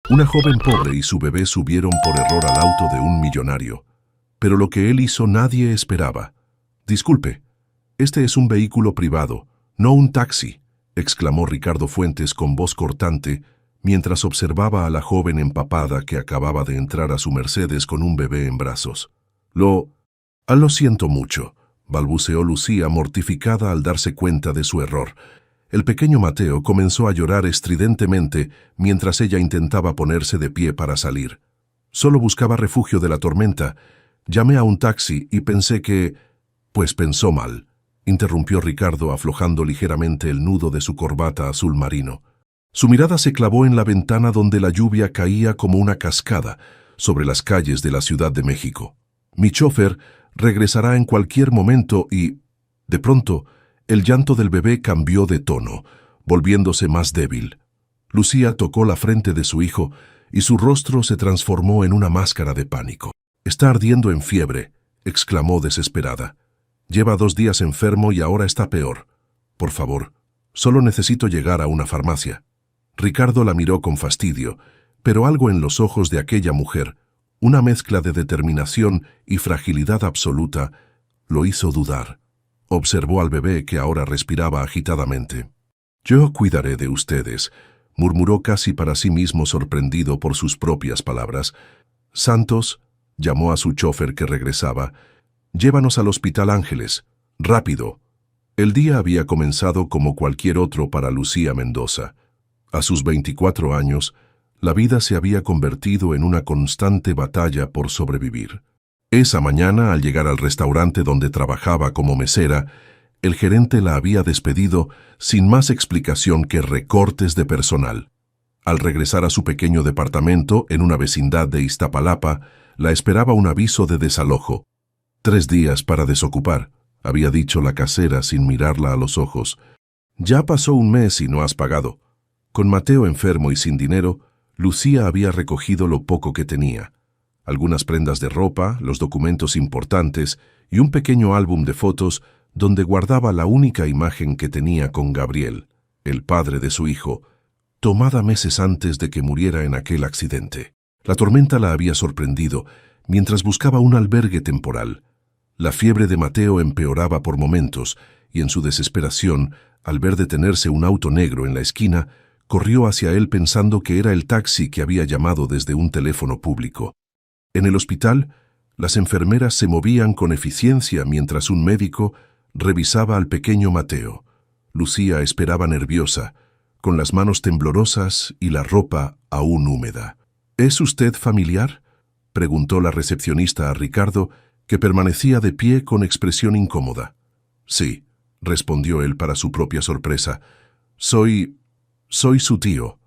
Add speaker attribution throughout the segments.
Speaker 1: Una joven pobre y su bebé subieron por error al auto de un millonario. Pero lo que él hizo nadie esperaba. «Disculpe, este es un vehículo privado, no un taxi», exclamó Ricardo Fuentes con voz cortante, mientras observaba a la joven empapada que acababa de entrar a su Mercedes con un bebé en brazos. Lo siento mucho», balbuceó Lucía mortificada al darse cuenta de su error. El pequeño Mateo comenzó a llorar estridentemente mientras ella intentaba ponerse de pie para salir. «Solo buscaba refugio de la tormenta. Llamé a un taxi y pensé que...» «Pues pensó mal», interrumpió Ricardo aflojando ligeramente el nudo de su corbata azul marino. Su mirada se clavó en la ventana donde la lluvia caía como una cascada sobre las calles de la Ciudad de México. «Mi chofer regresará en cualquier momento y...» De pronto, el llanto del bebé cambió de tono, volviéndose más débil. Lucía tocó la frente de su hijo y su rostro se transformó en una máscara de pánico. «Está ardiendo en fiebre», exclamó desesperada. «Lleva 2 días enfermo y ahora está peor. Por favor, solo necesito llegar a una farmacia». Ricardo la miró con fastidio, pero algo en los ojos de aquella mujer, una mezcla de determinación y fragilidad absoluta, lo hizo dudar. Observó al bebé que ahora respiraba agitadamente. «Yo cuidaré de ustedes», murmuró casi para sí mismo sorprendido por sus propias palabras. «Santos», llamó a su chofer que regresaba, «llévanos al Hospital Ángeles. Rápido». El día había comenzado como cualquier otro para Lucía Mendoza. A sus 24 años, la vida se había convertido en una constante batalla por sobrevivir. Esa mañana, al llegar al restaurante donde trabajaba como mesera, el gerente la había despedido sin más explicación que recortes de personal. Al regresar a su pequeño departamento en una vecindad de Iztapalapa, la esperaba un aviso de desalojo. 3 días para desocupar, había dicho la casera sin mirarla a los ojos. «Ya pasó 1 mes y no has pagado». Con Mateo enfermo y sin dinero, Lucía había recogido lo poco que tenía. Algunas prendas de ropa, los documentos importantes y un pequeño álbum de fotos donde guardaba la única imagen que tenía con Gabriel, el padre de su hijo, tomada meses antes de que muriera en aquel accidente. La tormenta la había sorprendido mientras buscaba un albergue temporal. La fiebre de Mateo empeoraba por momentos y en su desesperación, al ver detenerse un auto negro en la esquina, corrió hacia él pensando que era el taxi que había llamado desde un teléfono público. En el hospital, las enfermeras se movían con eficiencia mientras un médico revisaba al pequeño Mateo. Lucía esperaba nerviosa, con las manos temblorosas y la ropa aún húmeda. «¿Es usted familiar?», preguntó la recepcionista a Ricardo, que permanecía de pie con expresión incómoda. «Sí», respondió él para su propia sorpresa. Soy su tío».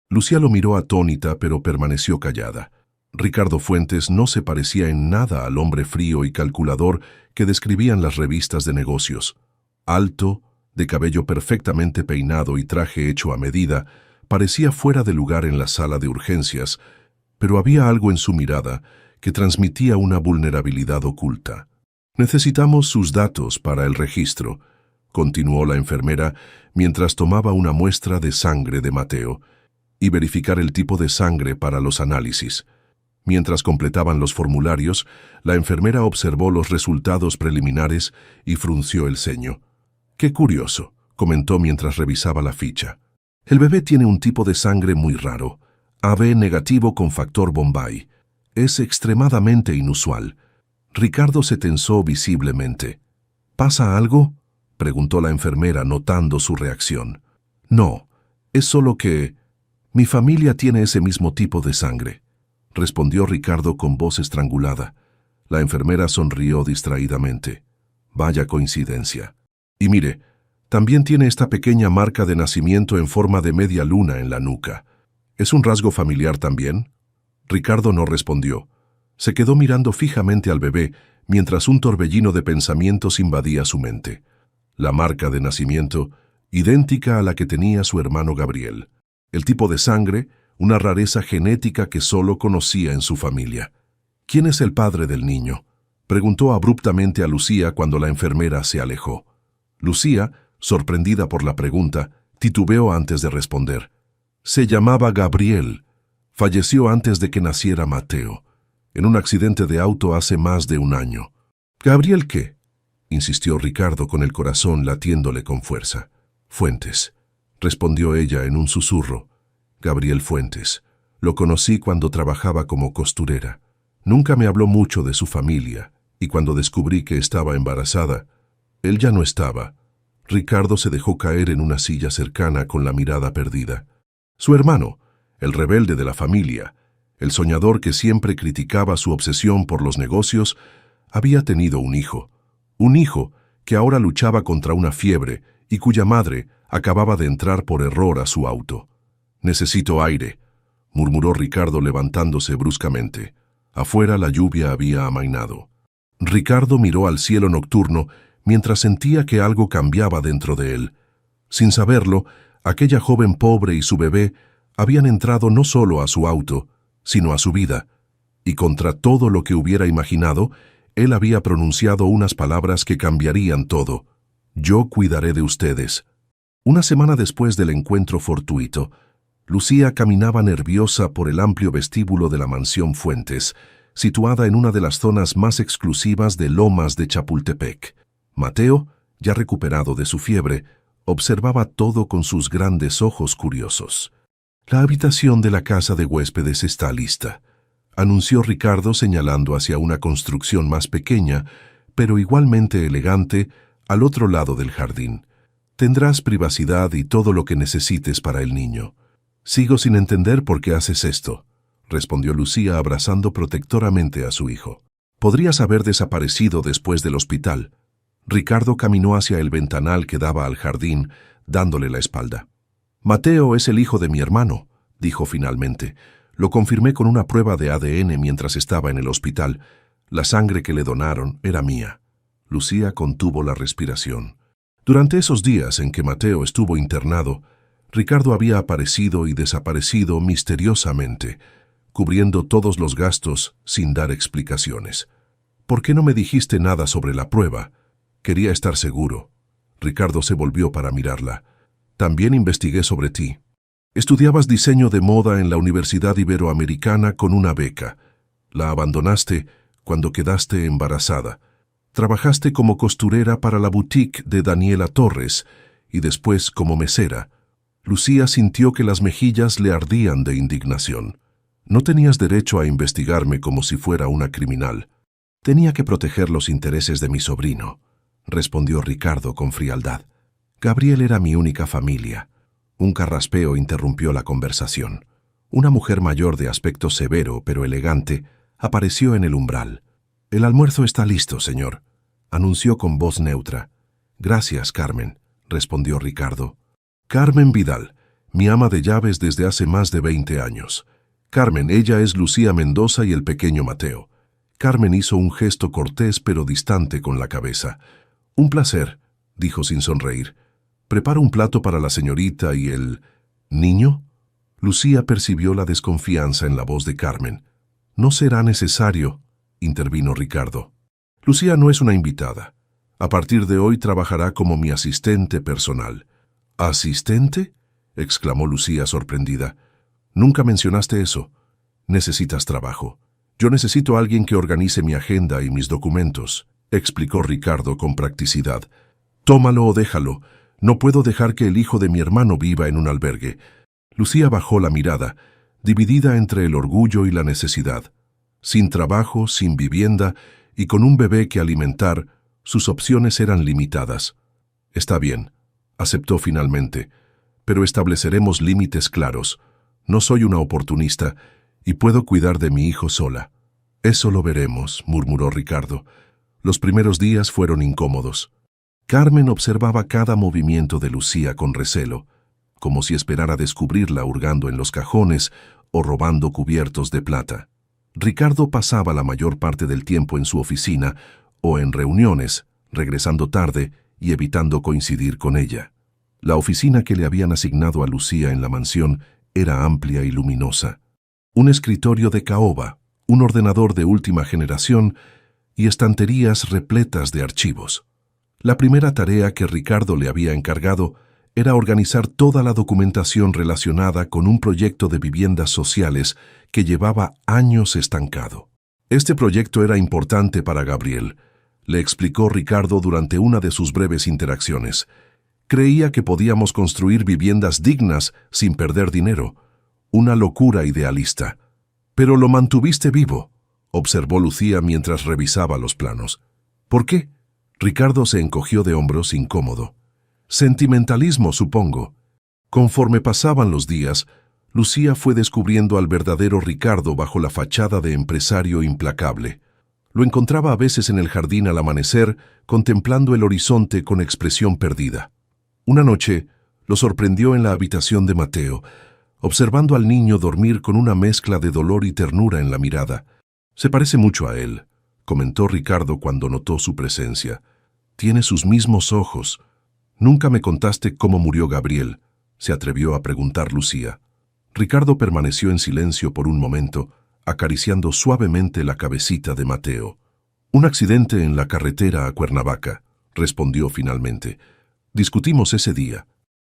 Speaker 1: Lucía lo miró atónita, pero permaneció callada. Ricardo Fuentes no se parecía en nada al hombre frío y calculador que describían las revistas de negocios. Alto, de cabello perfectamente peinado y traje hecho a medida, parecía fuera de lugar en la sala de urgencias, pero había algo en su mirada que transmitía una vulnerabilidad oculta. «Necesitamos sus datos para el registro», continuó la enfermera mientras tomaba una muestra de sangre de Mateo, «y verificar el tipo de sangre para los análisis». Mientras completaban los formularios, la enfermera observó los resultados preliminares y frunció el ceño. «Qué curioso», comentó mientras revisaba la ficha. «El bebé tiene un tipo de sangre muy raro, AB negativo con factor Bombay. Es extremadamente inusual». Ricardo se tensó visiblemente. «¿Pasa algo?», preguntó la enfermera notando su reacción. «No, es solo que... mi familia tiene ese mismo tipo de sangre», respondió Ricardo con voz estrangulada. La enfermera sonrió distraídamente. «Vaya coincidencia. Y mire, también tiene esta pequeña marca de nacimiento en forma de media luna en la nuca. ¿Es un rasgo familiar también?». Ricardo no respondió. Se quedó mirando fijamente al bebé mientras un torbellino de pensamientos invadía su mente. La marca de nacimiento, idéntica a la que tenía su hermano Gabriel. El tipo de sangre, una rareza genética que solo conocía en su familia. «¿Quién es el padre del niño?», preguntó abruptamente a Lucía cuando la enfermera se alejó. Lucía, sorprendida por la pregunta, titubeó antes de responder. «Se llamaba Gabriel», Falleció antes de que naciera Mateo, en un accidente de auto hace más de un año. ¿Gabriel qué?, insistió Ricardo con el corazón latiéndole con fuerza. Fuentes, respondió ella en un susurro. Gabriel Fuentes. Lo conocí cuando trabajaba como costurera. Nunca me habló mucho de su familia, y cuando descubrí que estaba embarazada, él ya no estaba. Ricardo se dejó caer en una silla cercana con la mirada perdida. Su hermano, el rebelde de la familia, el soñador que siempre criticaba su obsesión por los negocios, había tenido un hijo que ahora luchaba contra una fiebre y cuya madre acababa de entrar por error a su auto. «Necesito aire», murmuró Ricardo levantándose bruscamente. Afuera la lluvia había amainado. Ricardo miró al cielo nocturno mientras sentía que algo cambiaba dentro de él. Sin saberlo, aquella joven pobre y su bebé habían entrado no solo a su auto, sino a su vida, y contra todo lo que hubiera imaginado, él había pronunciado unas palabras que cambiarían todo. «Yo cuidaré de ustedes». Una semana después del encuentro fortuito, Lucía caminaba nerviosa por el amplio vestíbulo de la mansión Fuentes, situada en una de las zonas más exclusivas de Lomas de Chapultepec. Mateo, ya recuperado de su fiebre, observaba todo con sus grandes ojos curiosos. «La habitación de la casa de huéspedes está lista», anunció Ricardo señalando hacia una construcción más pequeña, pero igualmente elegante, al otro lado del jardín. «Tendrás privacidad y todo lo que necesites para el niño». «Sigo sin entender por qué haces esto», respondió Lucía abrazando protectoramente a su hijo. «Podrías haber desaparecido después del hospital». Ricardo caminó hacia el ventanal que daba al jardín, dándole la espalda. «Mateo es el hijo de mi hermano», dijo finalmente. «Lo confirmé con una prueba de ADN mientras estaba en el hospital. La sangre que le donaron era mía». Lucía contuvo la respiración. Durante esos días en que Mateo estuvo internado, Ricardo había aparecido y desaparecido misteriosamente, cubriendo todos los gastos sin dar explicaciones. «¿Por qué no me dijiste nada sobre la prueba?» «Quería estar seguro». Ricardo se volvió para mirarla. «También investigué sobre ti. Estudiabas diseño de moda en la Universidad Iberoamericana con una beca. La abandonaste cuando quedaste embarazada. Trabajaste como costurera para la boutique de Daniela Torres y después como mesera». Lucía sintió que las mejillas le ardían de indignación. «No tenías derecho a investigarme como si fuera una criminal. Tenía que proteger los intereses de mi sobrino», respondió Ricardo con frialdad. «Gabriel era mi única familia». Un carraspeo interrumpió la conversación. Una mujer mayor de aspecto severo pero elegante apareció en el umbral. «El almuerzo está listo, señor», anunció con voz neutra. «Gracias, Carmen», respondió Ricardo. «Carmen Vidal, mi ama de llaves desde hace más de 20 años. Carmen, ella es Lucía Mendoza y el pequeño Mateo». Carmen hizo un gesto cortés pero distante con la cabeza. «Un placer», dijo sin sonreír. «Prepara un plato para la señorita y el... ¿niño?» Lucía percibió la desconfianza en la voz de Carmen. «No será necesario», intervino Ricardo. «Lucía no es una invitada. A partir de hoy trabajará como mi asistente personal». «¿Asistente?», exclamó Lucía sorprendida. «Nunca mencionaste eso. Necesitas trabajo. Yo necesito a alguien que organice mi agenda y mis documentos», explicó Ricardo con practicidad. «Tómalo o déjalo. No puedo dejar que el hijo de mi hermano viva en un albergue». Lucía bajó la mirada, dividida entre el orgullo y la necesidad. Sin trabajo, sin vivienda y con un bebé que alimentar, sus opciones eran limitadas. «Está bien», aceptó finalmente, «pero estableceremos límites claros. No soy una oportunista y puedo cuidar de mi hijo sola». «Eso lo veremos», murmuró Ricardo. Los primeros días fueron incómodos. Carmen observaba cada movimiento de Lucía con recelo, como si esperara descubrirla hurgando en los cajones o robando cubiertos de plata. Ricardo pasaba la mayor parte del tiempo en su oficina o en reuniones, regresando tarde y evitando coincidir con ella. La oficina que le habían asignado a Lucía en la mansión era amplia y luminosa. Un escritorio de caoba, un ordenador de última generación y estanterías repletas de archivos. La primera tarea que Ricardo le había encargado era organizar toda la documentación relacionada con un proyecto de viviendas sociales que llevaba años estancado. Este proyecto era importante para Gabriel, le explicó Ricardo durante una de sus breves interacciones. Creía que podíamos construir viviendas dignas sin perder dinero. Una locura idealista. Pero lo mantuviste vivo, observó Lucía mientras revisaba los planos. ¿Por qué? Ricardo se encogió de hombros incómodo. Sentimentalismo, supongo. Conforme pasaban los días, Lucía fue descubriendo al verdadero Ricardo bajo la fachada de empresario implacable. Lo encontraba a veces en el jardín al amanecer, contemplando el horizonte con expresión perdida. Una noche, lo sorprendió en la habitación de Mateo, observando al niño dormir con una mezcla de dolor y ternura en la mirada. «Se parece mucho a él», comentó Ricardo cuando notó su presencia. «Tiene sus mismos ojos». «Nunca me contaste cómo murió Gabriel», se atrevió a preguntar Lucía. Ricardo permaneció en silencio por un momento, acariciando suavemente la cabecita de Mateo. «Un accidente en la carretera a Cuernavaca», respondió finalmente. «Discutimos ese día.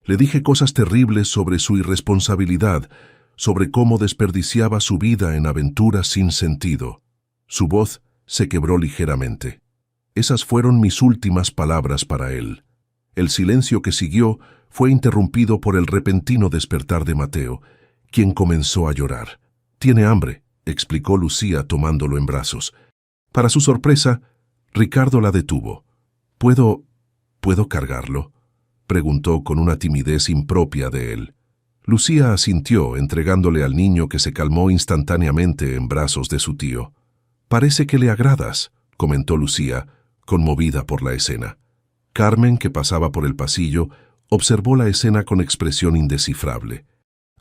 Speaker 1: Le dije cosas terribles sobre su irresponsabilidad, sobre cómo desperdiciaba su vida en aventuras sin sentido». Su voz se quebró ligeramente. Esas fueron mis últimas palabras para él. El silencio que siguió fue interrumpido por el repentino despertar de Mateo, quien comenzó a llorar. «Tiene hambre», explicó Lucía tomándolo en brazos. Para su sorpresa, Ricardo la detuvo. ¿Puedo cargarlo?», preguntó con una timidez impropia de él. Lucía asintió, entregándole al niño que se calmó instantáneamente en brazos de su tío. «Parece que le agradas», comentó Lucía, conmovida por la escena. Carmen, que pasaba por el pasillo, observó la escena con expresión indescifrable.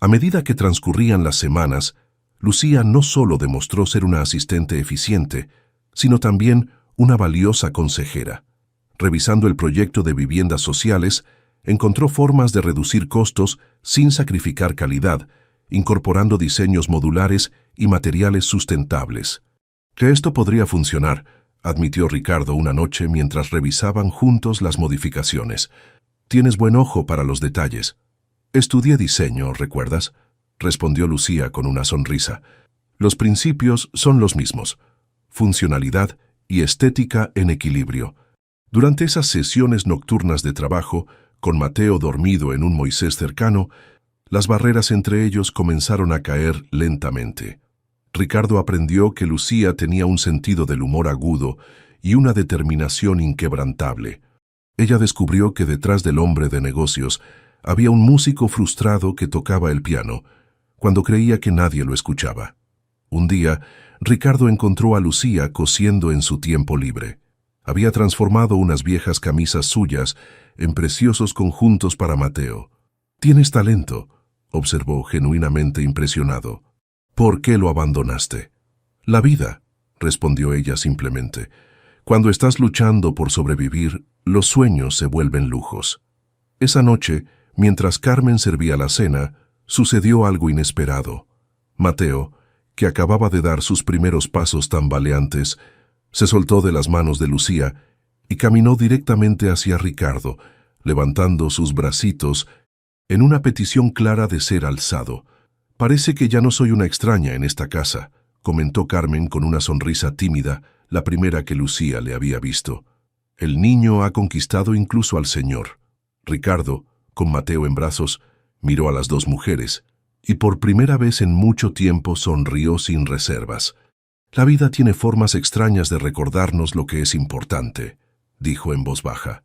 Speaker 1: A medida que transcurrían las semanas, Lucía no solo demostró ser una asistente eficiente, sino también una valiosa consejera. Revisando el proyecto de viviendas sociales, encontró formas de reducir costos sin sacrificar calidad, incorporando diseños modulares y materiales sustentables. «Que esto podría funcionar», admitió Ricardo una noche mientras revisaban juntos las modificaciones. «Tienes buen ojo para los detalles». «Estudié diseño, ¿recuerdas?», respondió Lucía con una sonrisa. «Los principios son los mismos: funcionalidad y estética en equilibrio». Durante esas sesiones nocturnas de trabajo, con Mateo dormido en un Moisés cercano, las barreras entre ellos comenzaron a caer lentamente. Ricardo aprendió que Lucía tenía un sentido del humor agudo y una determinación inquebrantable. Ella descubrió que detrás del hombre de negocios había un músico frustrado que tocaba el piano, cuando creía que nadie lo escuchaba. Un día, Ricardo encontró a Lucía cosiendo en su tiempo libre. Había transformado unas viejas camisas suyas en preciosos conjuntos para Mateo. «Tienes talento», observó genuinamente impresionado. «¿Por qué lo abandonaste?». «La vida», respondió ella simplemente. «Cuando estás luchando por sobrevivir, los sueños se vuelven lujos». Esa noche, mientras Carmen servía la cena, sucedió algo inesperado. Mateo, que acababa de dar sus primeros pasos tambaleantes, se soltó de las manos de Lucía y caminó directamente hacia Ricardo, levantando sus bracitos en una petición clara de ser alzado. «Parece que ya no soy una extraña en esta casa», comentó Carmen con una sonrisa tímida, la primera que Lucía le había visto. «El niño ha conquistado incluso al señor». Ricardo, con Mateo en brazos, miró a las dos mujeres y por primera vez en mucho tiempo sonrió sin reservas. «La vida tiene formas extrañas de recordarnos lo que es importante», dijo en voz baja.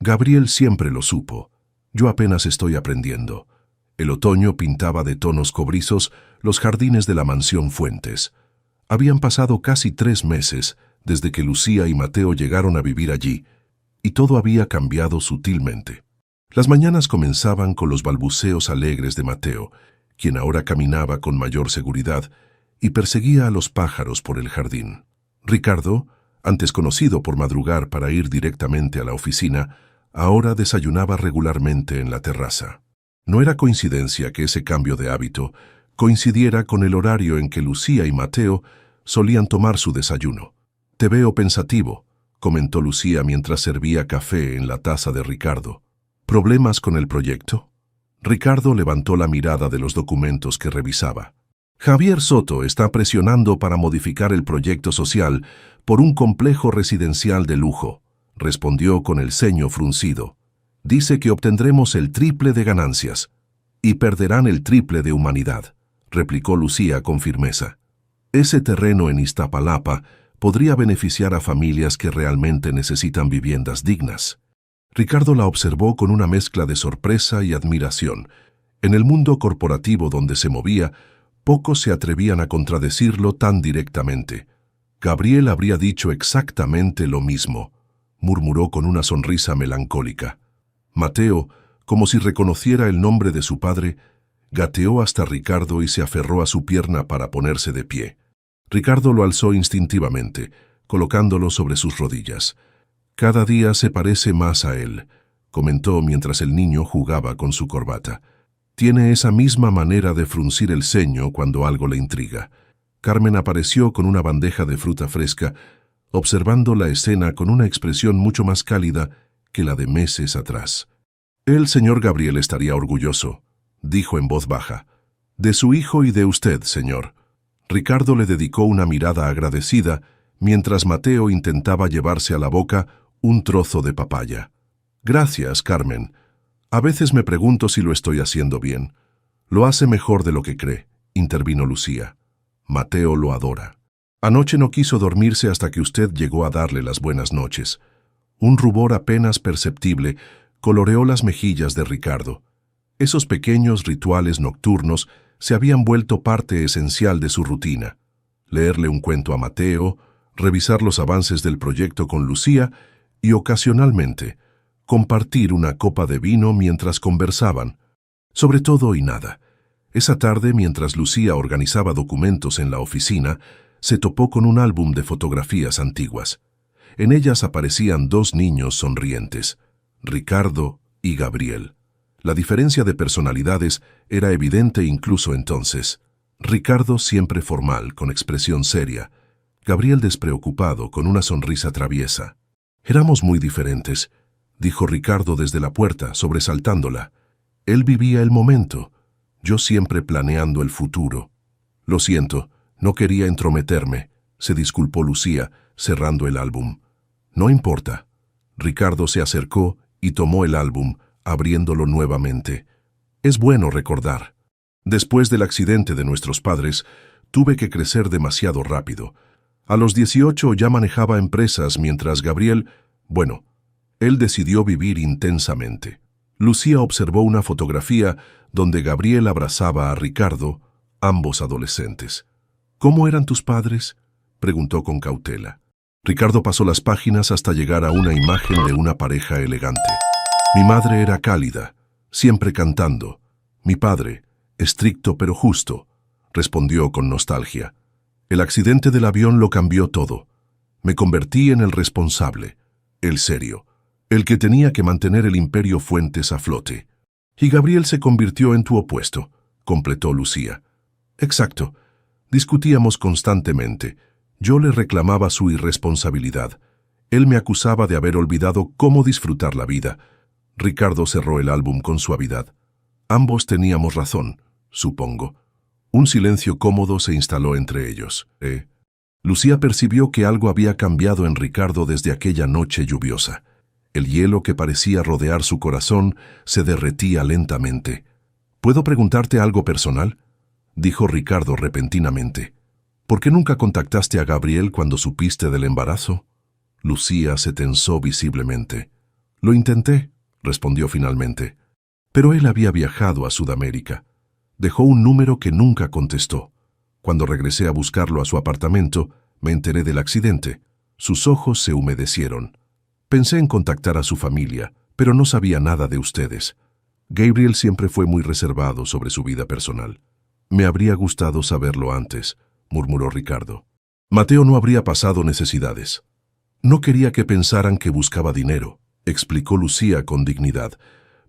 Speaker 1: «Gabriel siempre lo supo. Yo apenas estoy aprendiendo». El otoño pintaba de tonos cobrizos los jardines de la mansión Fuentes. Habían pasado casi 3 meses desde que Lucía y Mateo llegaron a vivir allí, y todo había cambiado sutilmente. Las mañanas comenzaban con los balbuceos alegres de Mateo, quien ahora caminaba con mayor seguridad y perseguía a los pájaros por el jardín. Ricardo, antes conocido por madrugar para ir directamente a la oficina, ahora desayunaba regularmente en la terraza. No era coincidencia que ese cambio de hábito coincidiera con el horario en que Lucía y Mateo solían tomar su desayuno. «Te veo pensativo», comentó Lucía mientras servía café en la taza de Ricardo. ¿Problemas con el proyecto? Ricardo levantó la mirada de los documentos que revisaba. Javier Soto está presionando para modificar el proyecto social por un complejo residencial de lujo, respondió con el ceño fruncido. Dice que obtendremos el triple de ganancias y perderán el triple de humanidad, replicó Lucía con firmeza. Ese terreno en Iztapalapa podría beneficiar a familias que realmente necesitan viviendas dignas. Ricardo la observó con una mezcla de sorpresa y admiración. En el mundo corporativo donde se movía, pocos se atrevían a contradecirlo tan directamente. Gabriel habría dicho exactamente lo mismo, murmuró con una sonrisa melancólica. Mateo, como si reconociera el nombre de su padre, gateó hasta Ricardo y se aferró a su pierna para ponerse de pie. Ricardo lo alzó instintivamente, colocándolo sobre sus rodillas. «Cada día se parece más a él», comentó mientras el niño jugaba con su corbata. «Tiene esa misma manera de fruncir el ceño cuando algo le intriga». Carmen apareció con una bandeja de fruta fresca, observando la escena con una expresión mucho más cálida que la de meses atrás. «El señor Gabriel estaría orgulloso», dijo en voz baja. «De su hijo y de usted, señor». Ricardo le dedicó una mirada agradecida mientras Mateo intentaba llevarse a la boca un trozo de papaya. «Gracias, Carmen. A veces me pregunto si lo estoy haciendo bien». «Lo hace mejor de lo que cree», intervino Lucía. «Mateo lo adora. Anoche no quiso dormirse hasta que usted llegó a darle las buenas noches». Un rubor apenas perceptible coloreó las mejillas de Ricardo. Esos pequeños rituales nocturnos se habían vuelto parte esencial de su rutina. Leerle un cuento a Mateo, revisar los avances del proyecto con Lucía y, ocasionalmente, compartir una copa de vino mientras conversaban. Sobre todo y nada. Esa tarde, mientras Lucía organizaba documentos en la oficina, se topó con un álbum de fotografías antiguas. En ellas aparecían dos niños sonrientes, Ricardo y Gabriel. La diferencia de personalidades era evidente incluso entonces. Ricardo siempre formal, con expresión seria. Gabriel despreocupado, con una sonrisa traviesa. «Éramos muy diferentes», dijo Ricardo desde la puerta, sobresaltándola. Él vivía el momento, yo siempre planeando el futuro. «Lo siento, no quería entrometerme», se disculpó Lucía, cerrando el álbum. «No importa». Ricardo se acercó y tomó el álbum, abriéndolo nuevamente. «Es bueno recordar. Después del accidente de nuestros padres, tuve que crecer demasiado rápido. A los 18 ya manejaba empresas mientras Gabriel, él decidió vivir intensamente». Lucía observó una fotografía donde Gabriel abrazaba a Ricardo, ambos adolescentes. «¿Cómo eran tus padres?», preguntó con cautela. Ricardo pasó las páginas hasta llegar a una imagen de una pareja elegante. «Mi madre era cálida, siempre cantando. Mi padre, estricto pero justo», respondió con nostalgia. «El accidente del avión lo cambió todo. Me convertí en el responsable, el serio, el que tenía que mantener el imperio Fuentes a flote. Y Gabriel se convirtió en tu opuesto», completó Lucía. «Exacto. Discutíamos constantemente. Yo le reclamaba su irresponsabilidad. Él me acusaba de haber olvidado cómo disfrutar la vida». Ricardo cerró el álbum con suavidad. «Ambos teníamos razón, supongo». Un silencio cómodo se instaló entre ellos. Lucía percibió que algo había cambiado en Ricardo desde aquella noche lluviosa. El hielo que parecía rodear su corazón se derretía lentamente. «¿Puedo preguntarte algo personal?», dijo Ricardo repentinamente. «¿Por qué nunca contactaste a Gabriel cuando supiste del embarazo?». Lucía se tensó visiblemente. «Lo intenté», respondió finalmente. «Pero él había viajado a Sudamérica. Dejó un número que nunca contestó. Cuando regresé a buscarlo a su apartamento, me enteré del accidente. Sus ojos se humedecieron. Pensé en contactar a su familia, pero no sabía nada de ustedes. Gabriel siempre fue muy reservado sobre su vida personal. Me habría gustado saberlo antes», murmuró Ricardo. «Mateo no habría pasado necesidades. No quería que pensaran que buscaba dinero», explicó Lucía con dignidad.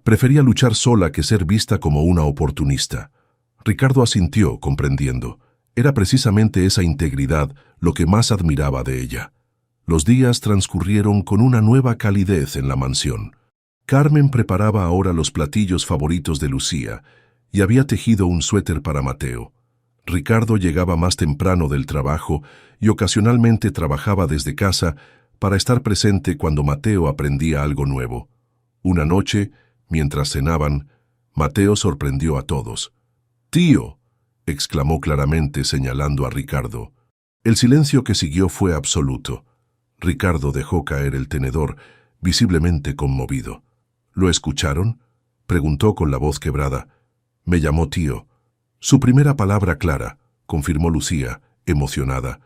Speaker 1: «Prefería luchar sola que ser vista como una oportunista». Ricardo asintió, comprendiendo. Era precisamente esa integridad lo que más admiraba de ella. Los días transcurrieron con una nueva calidez en la mansión. Carmen preparaba ahora los platillos favoritos de Lucía y había tejido un suéter para Mateo. Ricardo llegaba más temprano del trabajo y ocasionalmente trabajaba desde casa para estar presente cuando Mateo aprendía algo nuevo. Una noche, mientras cenaban, Mateo sorprendió a todos. «¡Tío!», exclamó claramente señalando a Ricardo. El silencio que siguió fue absoluto. Ricardo dejó caer el tenedor, visiblemente conmovido. «¿Lo escucharon?», preguntó con la voz quebrada. «Me llamó tío». «Su primera palabra clara», confirmó Lucía, emocionada.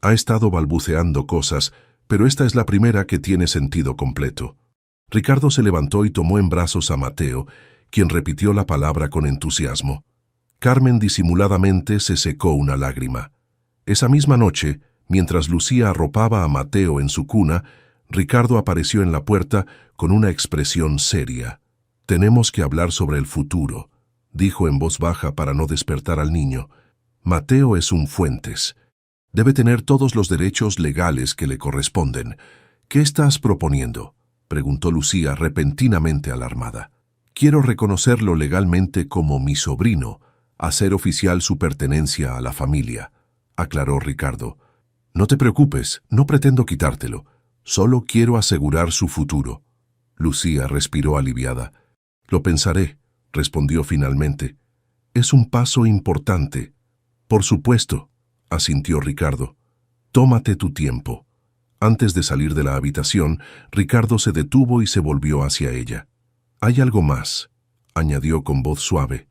Speaker 1: «Ha estado balbuceando cosas, pero esta es la primera que tiene sentido completo». Ricardo se levantó y tomó en brazos a Mateo, quien repitió la palabra con entusiasmo. Carmen disimuladamente se secó una lágrima. Esa misma noche, mientras Lucía arropaba a Mateo en su cuna, Ricardo apareció en la puerta con una expresión seria. «Tenemos que hablar sobre el futuro», dijo en voz baja para no despertar al niño. «Mateo es un Fuentes. Debe tener todos los derechos legales que le corresponden. ¿Qué estás proponiendo?», preguntó Lucía repentinamente alarmada. «Quiero reconocerlo legalmente como mi sobrino, hacer oficial su pertenencia a la familia», aclaró Ricardo. «No te preocupes, no pretendo quitártelo. Solo quiero asegurar su futuro». Lucía respiró aliviada. «Lo pensaré», respondió finalmente. «Es un paso importante». «Por supuesto», asintió Ricardo. «Tómate tu tiempo». Antes de salir de la habitación, Ricardo se detuvo y se volvió hacia ella. «Hay algo más», añadió con voz suave.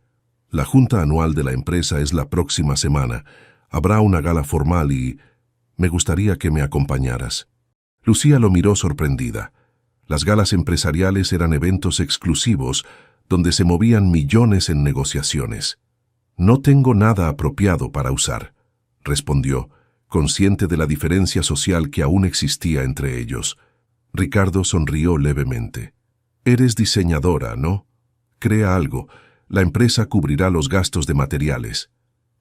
Speaker 1: «La junta anual de la empresa es la próxima semana. Habrá una gala formal y me gustaría que me acompañaras». Lucía lo miró sorprendida. Las galas empresariales eran eventos exclusivos donde se movían millones en negociaciones. «No tengo nada apropiado para usar», respondió, consciente de la diferencia social que aún existía entre ellos. Ricardo sonrió levemente. «Eres diseñadora, ¿no? Crea algo. La empresa cubrirá los gastos de materiales».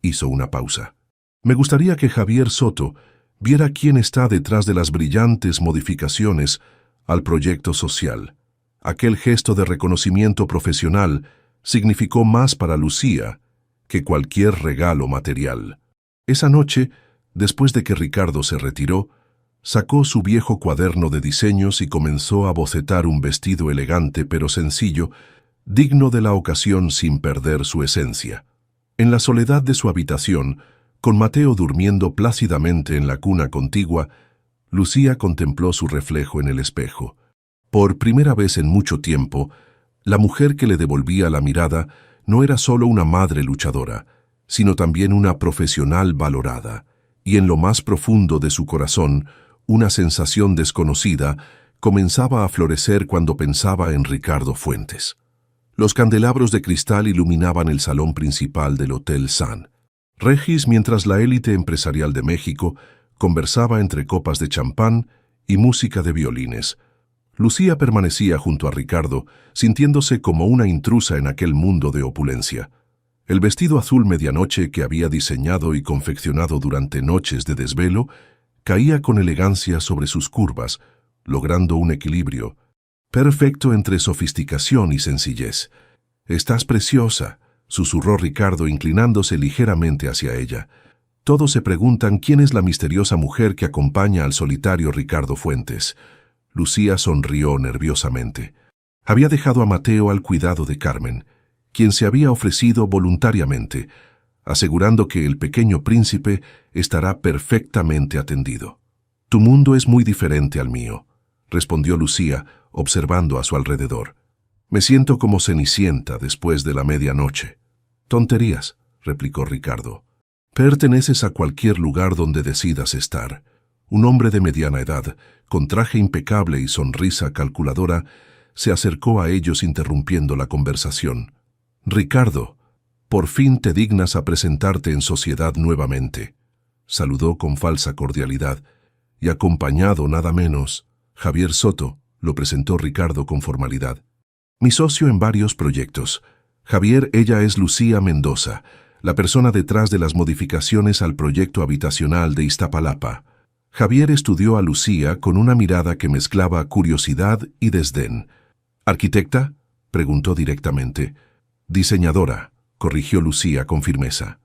Speaker 1: Hizo una pausa. «Me gustaría que Javier Soto viera quién está detrás de las brillantes modificaciones al proyecto social». Aquel gesto de reconocimiento profesional significó más para Lucía que cualquier regalo material. Esa noche, después de que Ricardo se retiró, sacó su viejo cuaderno de diseños y comenzó a bocetar un vestido elegante pero sencillo, digno de la ocasión sin perder su esencia. En la soledad de su habitación, con Mateo durmiendo plácidamente en la cuna contigua, Lucía contempló su reflejo en el espejo. Por primera vez en mucho tiempo, la mujer que le devolvía la mirada no era solo una madre luchadora, sino también una profesional valorada, y en lo más profundo de su corazón, una sensación desconocida comenzaba a florecer cuando pensaba en Ricardo Fuentes. Los candelabros de cristal iluminaban el salón principal del Hotel Sun. Regis, mientras la élite empresarial de México conversaba entre copas de champán y música de violines. Lucía permanecía junto a Ricardo, sintiéndose como una intrusa en aquel mundo de opulencia. El vestido azul medianoche que había diseñado y confeccionado durante noches de desvelo caía con elegancia sobre sus curvas, logrando un equilibrio perfecto entre sofisticación y sencillez. «Estás preciosa», susurró Ricardo inclinándose ligeramente hacia ella. Todos se preguntan quién es la misteriosa mujer que acompaña al solitario Ricardo Fuentes. Lucía sonrió nerviosamente. Había dejado a Mateo al cuidado de Carmen, quien se había ofrecido voluntariamente, asegurando que el pequeño príncipe estará perfectamente atendido. «Tu mundo es muy diferente al mío», respondió Lucía, observando a su alrededor. «Me siento como Cenicienta después de la medianoche». «Tonterías», replicó Ricardo. «Perteneces a cualquier lugar donde decidas estar». Un hombre de mediana edad, con traje impecable y sonrisa calculadora, se acercó a ellos interrumpiendo la conversación. «Ricardo, por fin te dignas a presentarte en sociedad nuevamente», saludó con falsa cordialidad, y acompañado nada menos, Javier Soto, lo presentó Ricardo con formalidad. «Mi socio en varios proyectos. Javier, ella es Lucía Mendoza, la persona detrás de las modificaciones al proyecto habitacional de Iztapalapa». Javier estudió a Lucía con una mirada que mezclaba curiosidad y desdén. ¿Arquitecta?, preguntó directamente. Diseñadora, corrigió Lucía con firmeza.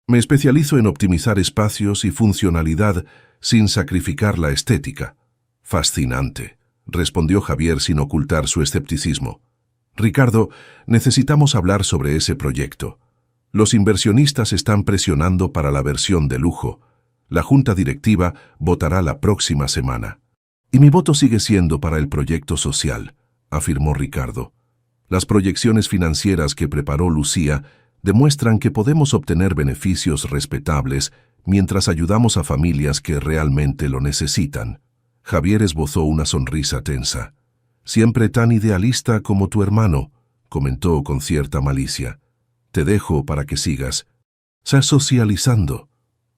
Speaker 1: Me especializo en optimizar espacios y funcionalidad sin sacrificar la estética. Fascinante, respondió Javier sin ocultar su escepticismo. Ricardo, necesitamos hablar sobre ese proyecto. Los inversionistas están presionando para la versión de lujo. La junta directiva votará la próxima semana. Y mi voto sigue siendo para el proyecto social, afirmó Ricardo. Las proyecciones financieras que preparó Lucía demuestran que podemos obtener beneficios respetables mientras ayudamos a familias que realmente lo necesitan. Javier esbozó una sonrisa tensa. Siempre tan idealista como tu hermano, comentó con cierta malicia. Te dejo para que sigas socializando.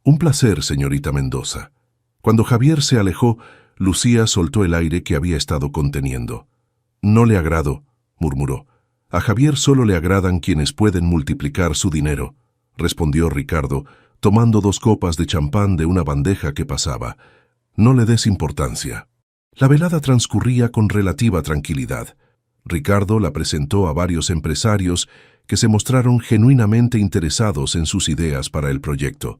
Speaker 1: Un placer, señorita Mendoza. Cuando Javier se alejó, Lucía soltó el aire que había estado conteniendo. No le agrado, murmuró. A Javier solo le agradan quienes pueden multiplicar su dinero, respondió Ricardo, tomando 2 copas de champán de una bandeja que pasaba. No le des importancia. La velada transcurría con relativa tranquilidad. Ricardo la presentó a varios empresarios que se mostraron genuinamente interesados en sus ideas para el proyecto.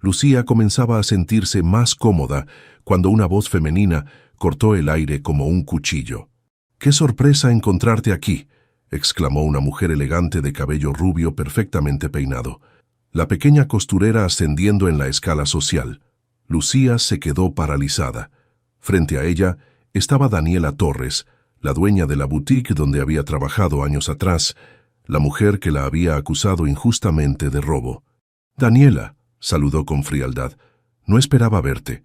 Speaker 1: Lucía comenzaba a sentirse más cómoda cuando una voz femenina cortó el aire como un cuchillo. «¡Qué sorpresa encontrarte aquí!», exclamó una mujer elegante de cabello rubio perfectamente peinado. La pequeña costurera ascendiendo en la escala social. Lucía se quedó paralizada. Frente a ella estaba Daniela Torres, la dueña de la boutique donde había trabajado años atrás, la mujer que la había acusado injustamente de robo. «Daniela», saludó con frialdad, «no esperaba verte».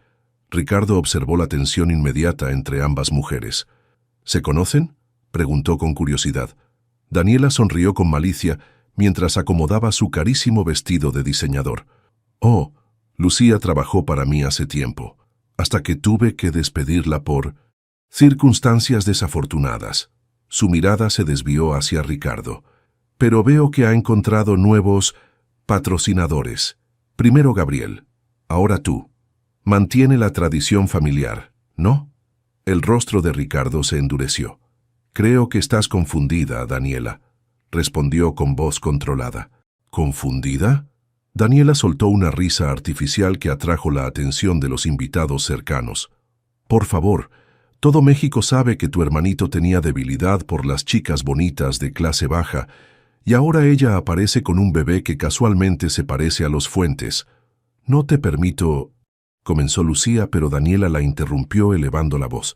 Speaker 1: Ricardo observó la tensión inmediata entre ambas mujeres. «¿Se conocen?», preguntó con curiosidad. Daniela sonrió con malicia mientras acomodaba su carísimo vestido de diseñador. «Oh, Lucía trabajó para mí hace tiempo, hasta que tuve que despedirla por circunstancias desafortunadas». Su mirada se desvió hacia Ricardo. «Pero veo que ha encontrado nuevos patrocinadores. Primero Gabriel, ahora tú. Mantiene la tradición familiar, ¿no?». El rostro de Ricardo se endureció. «Creo que estás confundida, Daniela», respondió con voz controlada. «¿Confundida?». Daniela soltó una risa artificial que atrajo la atención de los invitados cercanos. «Por favor, todo México sabe que tu hermanito tenía debilidad por las chicas bonitas de clase baja, y ahora ella aparece con un bebé que casualmente se parece a los Fuentes. No te permito», comenzó Lucía, pero Daniela la interrumpió elevando la voz.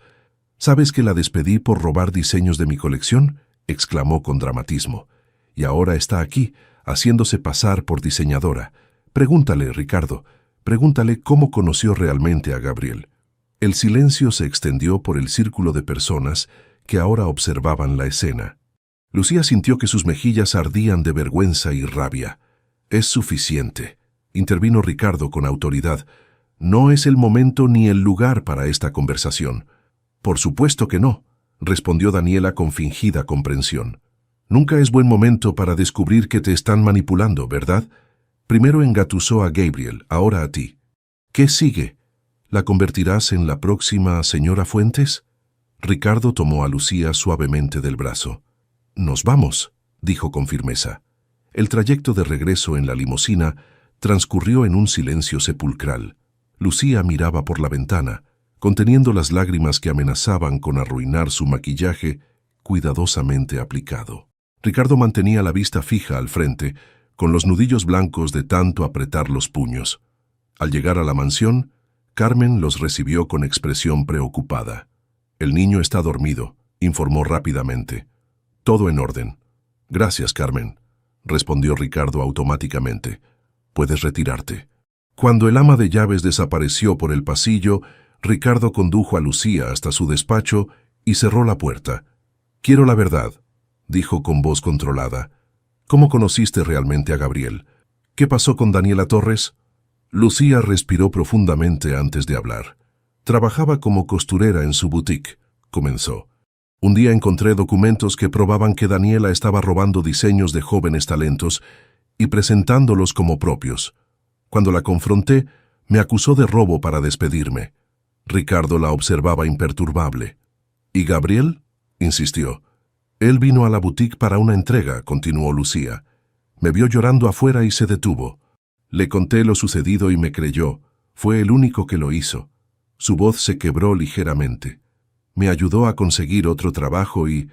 Speaker 1: «¿Sabes que la despedí por robar diseños de mi colección?», exclamó con dramatismo. «Y ahora está aquí, haciéndose pasar por diseñadora. Pregúntale, Ricardo, pregúntale cómo conoció realmente a Gabriel». El silencio se extendió por el círculo de personas que ahora observaban la escena. Lucía sintió que sus mejillas ardían de vergüenza y rabia. «Es suficiente», intervino Ricardo con autoridad. «No es el momento ni el lugar para esta conversación». «Por supuesto que no», respondió Daniela con fingida comprensión. «Nunca es buen momento para descubrir que te están manipulando, ¿verdad? Primero engatusó a Gabriel, ahora a ti. ¿Qué sigue? ¿La convertirás en la próxima señora Fuentes?». Ricardo tomó a Lucía suavemente del brazo. «Nos vamos», dijo con firmeza. El trayecto de regreso en la limusina transcurrió en un silencio sepulcral. Lucía miraba por la ventana, conteniendo las lágrimas que amenazaban con arruinar su maquillaje cuidadosamente aplicado. Ricardo mantenía la vista fija al frente, con los nudillos blancos de tanto apretar los puños. Al llegar a la mansión, Carmen los recibió con expresión preocupada. «El niño está dormido», informó rápidamente. «Todo en orden». «Gracias, Carmen», respondió Ricardo automáticamente. «Puedes retirarte». Cuando el ama de llaves desapareció por el pasillo, Ricardo condujo a Lucía hasta su despacho y cerró la puerta. «Quiero la verdad», dijo con voz controlada. «¿Cómo conociste realmente a Gabriel? ¿Qué pasó con Daniela Torres?». Lucía respiró profundamente antes de hablar. «Trabajaba como costurera en su boutique», comenzó. «Un día encontré documentos que probaban que Daniela estaba robando diseños de jóvenes talentos y presentándolos como propios. Cuando la confronté, me acusó de robo para despedirme». Ricardo la observaba imperturbable. «¿Y Gabriel?», insistió. Él vino a la boutique para una entrega, continuó Lucía. Me vio llorando afuera y se detuvo. Le conté lo sucedido y me creyó. Fue el único que lo hizo. Su voz se quebró ligeramente. Me ayudó a conseguir otro trabajo y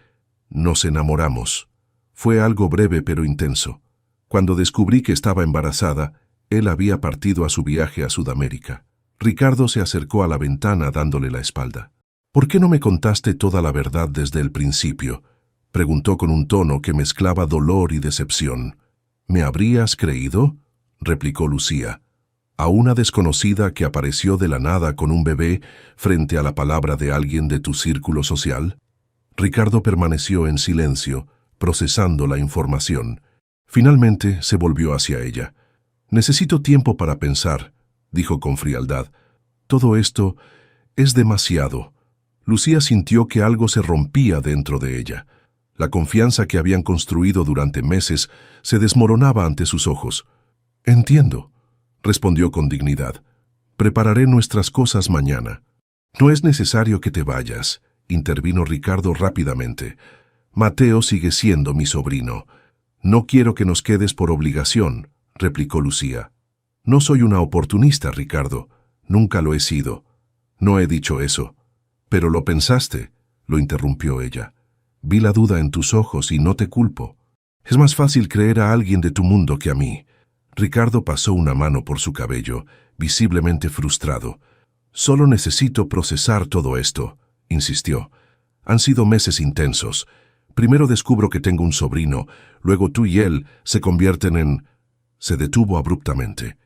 Speaker 1: nos enamoramos. Fue algo breve pero intenso. Cuando descubrí que estaba embarazada, él había partido a su viaje a Sudamérica. Ricardo se acercó a la ventana dándole la espalda. «¿Por qué no me contaste toda la verdad desde el principio?», preguntó con un tono que mezclaba dolor y decepción. «¿Me habrías creído?», replicó Lucía. «¿A una desconocida que apareció de la nada con un bebé frente a la palabra de alguien de tu círculo social?». Ricardo permaneció en silencio, procesando la información. Finalmente se volvió hacia ella. «Necesito tiempo para pensar», dijo con frialdad. «Todo esto es demasiado». Lucía sintió que algo se rompía dentro de ella. La confianza que habían construido durante meses se desmoronaba ante sus ojos. «Entiendo», respondió con dignidad. «Prepararé nuestras cosas mañana». «No es necesario que te vayas», intervino Ricardo rápidamente. «Mateo sigue siendo mi sobrino». «No quiero que nos quedes por obligación», replicó Lucía. «No soy una oportunista, Ricardo. Nunca lo he sido». «No he dicho eso». «Pero lo pensaste», lo interrumpió ella. «Vi la duda en tus ojos y no te culpo. Es más fácil creer a alguien de tu mundo que a mí». Ricardo pasó una mano por su cabello, visiblemente frustrado. «Solo necesito procesar todo esto», insistió. «Han sido meses intensos. Primero descubro que tengo un sobrino, luego tú y él se convierten en...». Se detuvo abruptamente.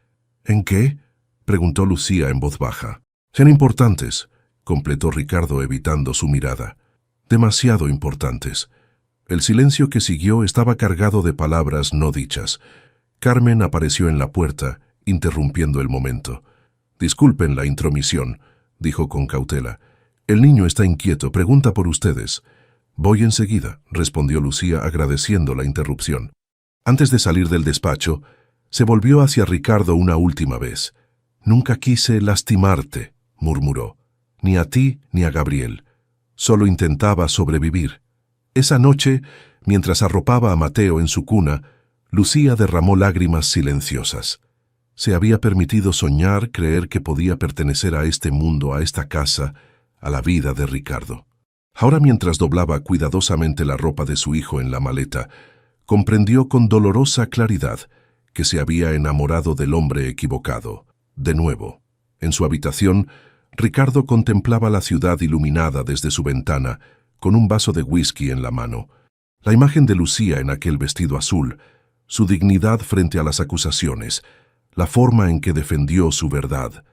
Speaker 1: «¿En qué?», preguntó Lucía en voz baja. «En importantes», completó Ricardo evitando su mirada. «Demasiado importantes». El silencio que siguió estaba cargado de palabras no dichas. Carmen apareció en la puerta, interrumpiendo el momento. «Disculpen la intromisión», dijo con cautela. «El niño está inquieto, pregunta por ustedes». «Voy enseguida», respondió Lucía agradeciendo la interrupción. Antes de salir del despacho, se volvió hacia Ricardo una última vez. «Nunca quise lastimarte», murmuró. «Ni a ti ni a Gabriel. Solo intentaba sobrevivir». Esa noche, mientras arropaba a Mateo en su cuna, Lucía derramó lágrimas silenciosas. Se había permitido soñar, creer que podía pertenecer a este mundo, a esta casa, a la vida de Ricardo. Ahora, mientras doblaba cuidadosamente la ropa de su hijo en la maleta, comprendió con dolorosa claridad que se había enamorado del hombre equivocado. De nuevo, en su habitación, Ricardo contemplaba la ciudad iluminada desde su ventana, con un vaso de whisky en la mano. La imagen de Lucía en aquel vestido azul, su dignidad frente a las acusaciones, la forma en que defendió su verdad.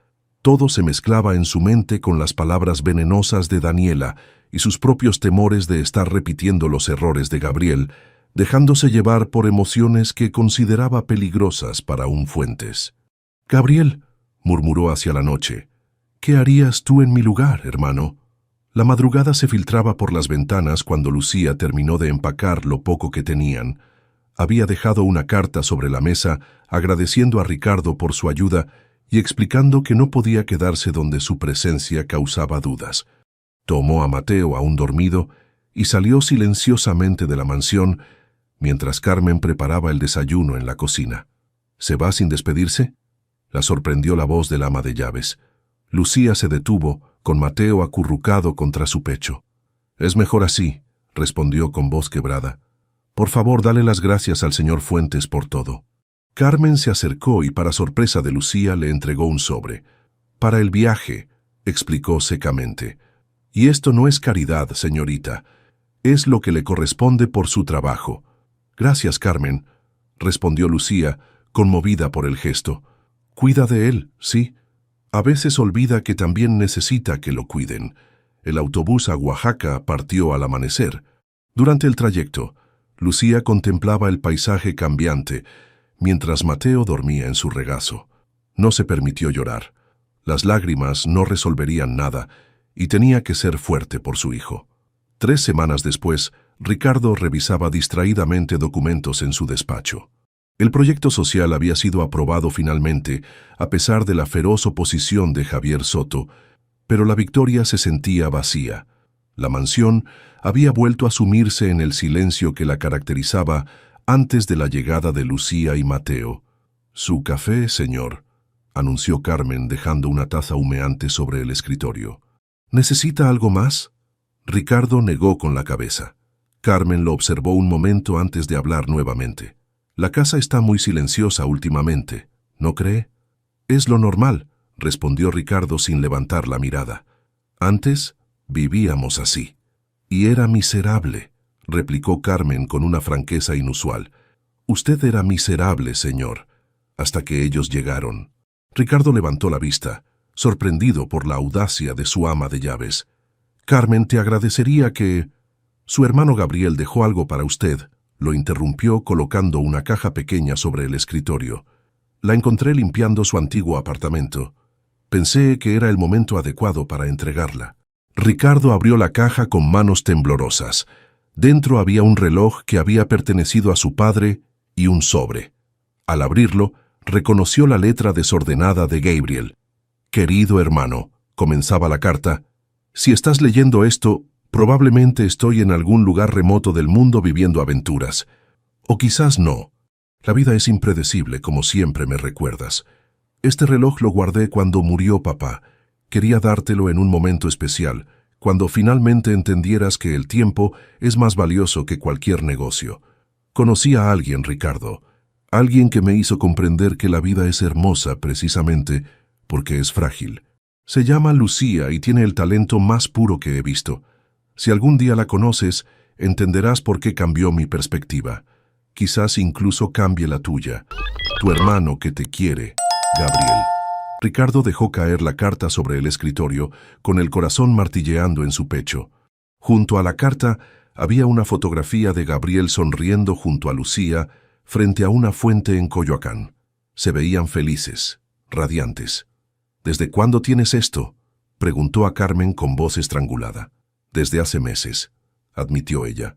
Speaker 1: Todo se mezclaba en su mente con las palabras venenosas de Daniela y sus propios temores de estar repitiendo los errores de Gabriel, dejándose llevar por emociones que consideraba peligrosas para un Fuentes. «Gabriel», murmuró hacia la noche, «¿qué harías tú en mi lugar, hermano?». La madrugada se filtraba por las ventanas cuando Lucía terminó de empacar lo poco que tenían. Había dejado una carta sobre la mesa agradeciendo a Ricardo por su ayuda y explicando que no podía quedarse donde su presencia causaba dudas. Tomó a Mateo aún dormido y salió silenciosamente de la mansión mientras Carmen preparaba el desayuno en la cocina. «¿Se va sin despedirse?», la sorprendió la voz del ama de llaves. Lucía se detuvo, con Mateo acurrucado contra su pecho. «Es mejor así», respondió con voz quebrada. «Por favor, dale las gracias al señor Fuentes por todo». Carmen se acercó y, para sorpresa de Lucía, le entregó un sobre. «Para el viaje», explicó secamente. «Y esto no es caridad, señorita. Es lo que le corresponde por su trabajo». «Gracias, Carmen», respondió Lucía, conmovida por el gesto. «Cuida de él, sí. A veces olvida que también necesita que lo cuiden». El autobús a Oaxaca partió al amanecer. Durante el trayecto, Lucía contemplaba el paisaje cambiante, mientras Mateo dormía en su regazo. No se permitió llorar. Las lágrimas no resolverían nada, y tenía que ser fuerte por su hijo. 3 semanas después, Ricardo revisaba distraídamente documentos en su despacho. El proyecto social había sido aprobado finalmente, a pesar de la feroz oposición de Javier Soto, pero la victoria se sentía vacía. La mansión había vuelto a sumirse en el silencio que la caracterizaba antes de la llegada de Lucía y Mateo. «Su café, señor», anunció Carmen dejando una taza humeante sobre el escritorio. «¿Necesita algo más?» Ricardo negó con la cabeza. Carmen lo observó un momento antes de hablar nuevamente. «La casa está muy silenciosa últimamente, ¿no cree?» «Es lo normal», respondió Ricardo sin levantar la mirada. «Antes vivíamos así». «Y era miserable», replicó Carmen con una franqueza inusual. «Usted era miserable, señor, hasta que ellos llegaron». Ricardo levantó la vista, sorprendido por la audacia de su ama de llaves. «Carmen, te agradecería que...» «Su hermano Gabriel dejó algo para usted», lo interrumpió colocando una caja pequeña sobre el escritorio. «La encontré limpiando su antiguo apartamento. Pensé que era el momento adecuado para entregarla». Ricardo abrió la caja con manos temblorosas. Dentro había un reloj que había pertenecido a su padre y un sobre. Al abrirlo, reconoció la letra desordenada de Gabriel. «Querido hermano», comenzaba la carta, «si estás leyendo esto, probablemente estoy en algún lugar remoto del mundo viviendo aventuras. O quizás no. La vida es impredecible, como siempre me recuerdas. Este reloj lo guardé cuando murió papá. Quería dártelo en un momento especial, cuando finalmente entendieras que el tiempo es más valioso que cualquier negocio. Conocí a alguien, Ricardo, alguien que me hizo comprender que la vida es hermosa precisamente porque es frágil. Se llama Lucía y tiene el talento más puro que he visto. Si algún día la conoces, entenderás por qué cambió mi perspectiva. Quizás incluso cambie la tuya. Tu hermano que te quiere, Gabriel». Ricardo dejó caer la carta sobre el escritorio, con el corazón martilleando en su pecho. Junto a la carta había una fotografía de Gabriel sonriendo junto a Lucía, frente a una fuente en Coyoacán. Se veían felices, radiantes. «¿Desde cuándo tienes esto?», preguntó a Carmen con voz estrangulada. «Desde hace meses», admitió ella.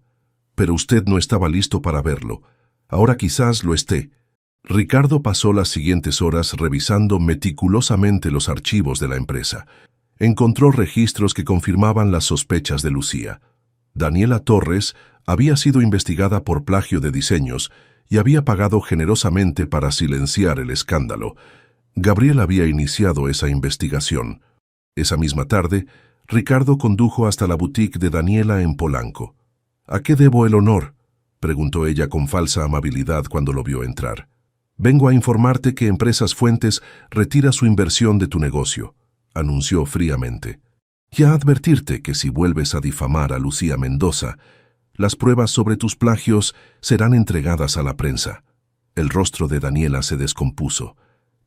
Speaker 1: «Pero usted no estaba listo para verlo. Ahora quizás lo esté». Ricardo pasó las siguientes horas revisando meticulosamente los archivos de la empresa. Encontró registros que confirmaban las sospechas de Lucía. Daniela Torres había sido investigada por plagio de diseños y había pagado generosamente para silenciar el escándalo. Gabriel había iniciado esa investigación. Esa misma tarde, Ricardo condujo hasta la boutique de Daniela en Polanco. «¿A qué debo el honor?», preguntó ella con falsa amabilidad cuando lo vio entrar. «Vengo a informarte que Empresas Fuentes retira su inversión de tu negocio», anunció fríamente. «Y a advertirte que si vuelves a difamar a Lucía Mendoza, las pruebas sobre tus plagios serán entregadas a la prensa». El rostro de Daniela se descompuso.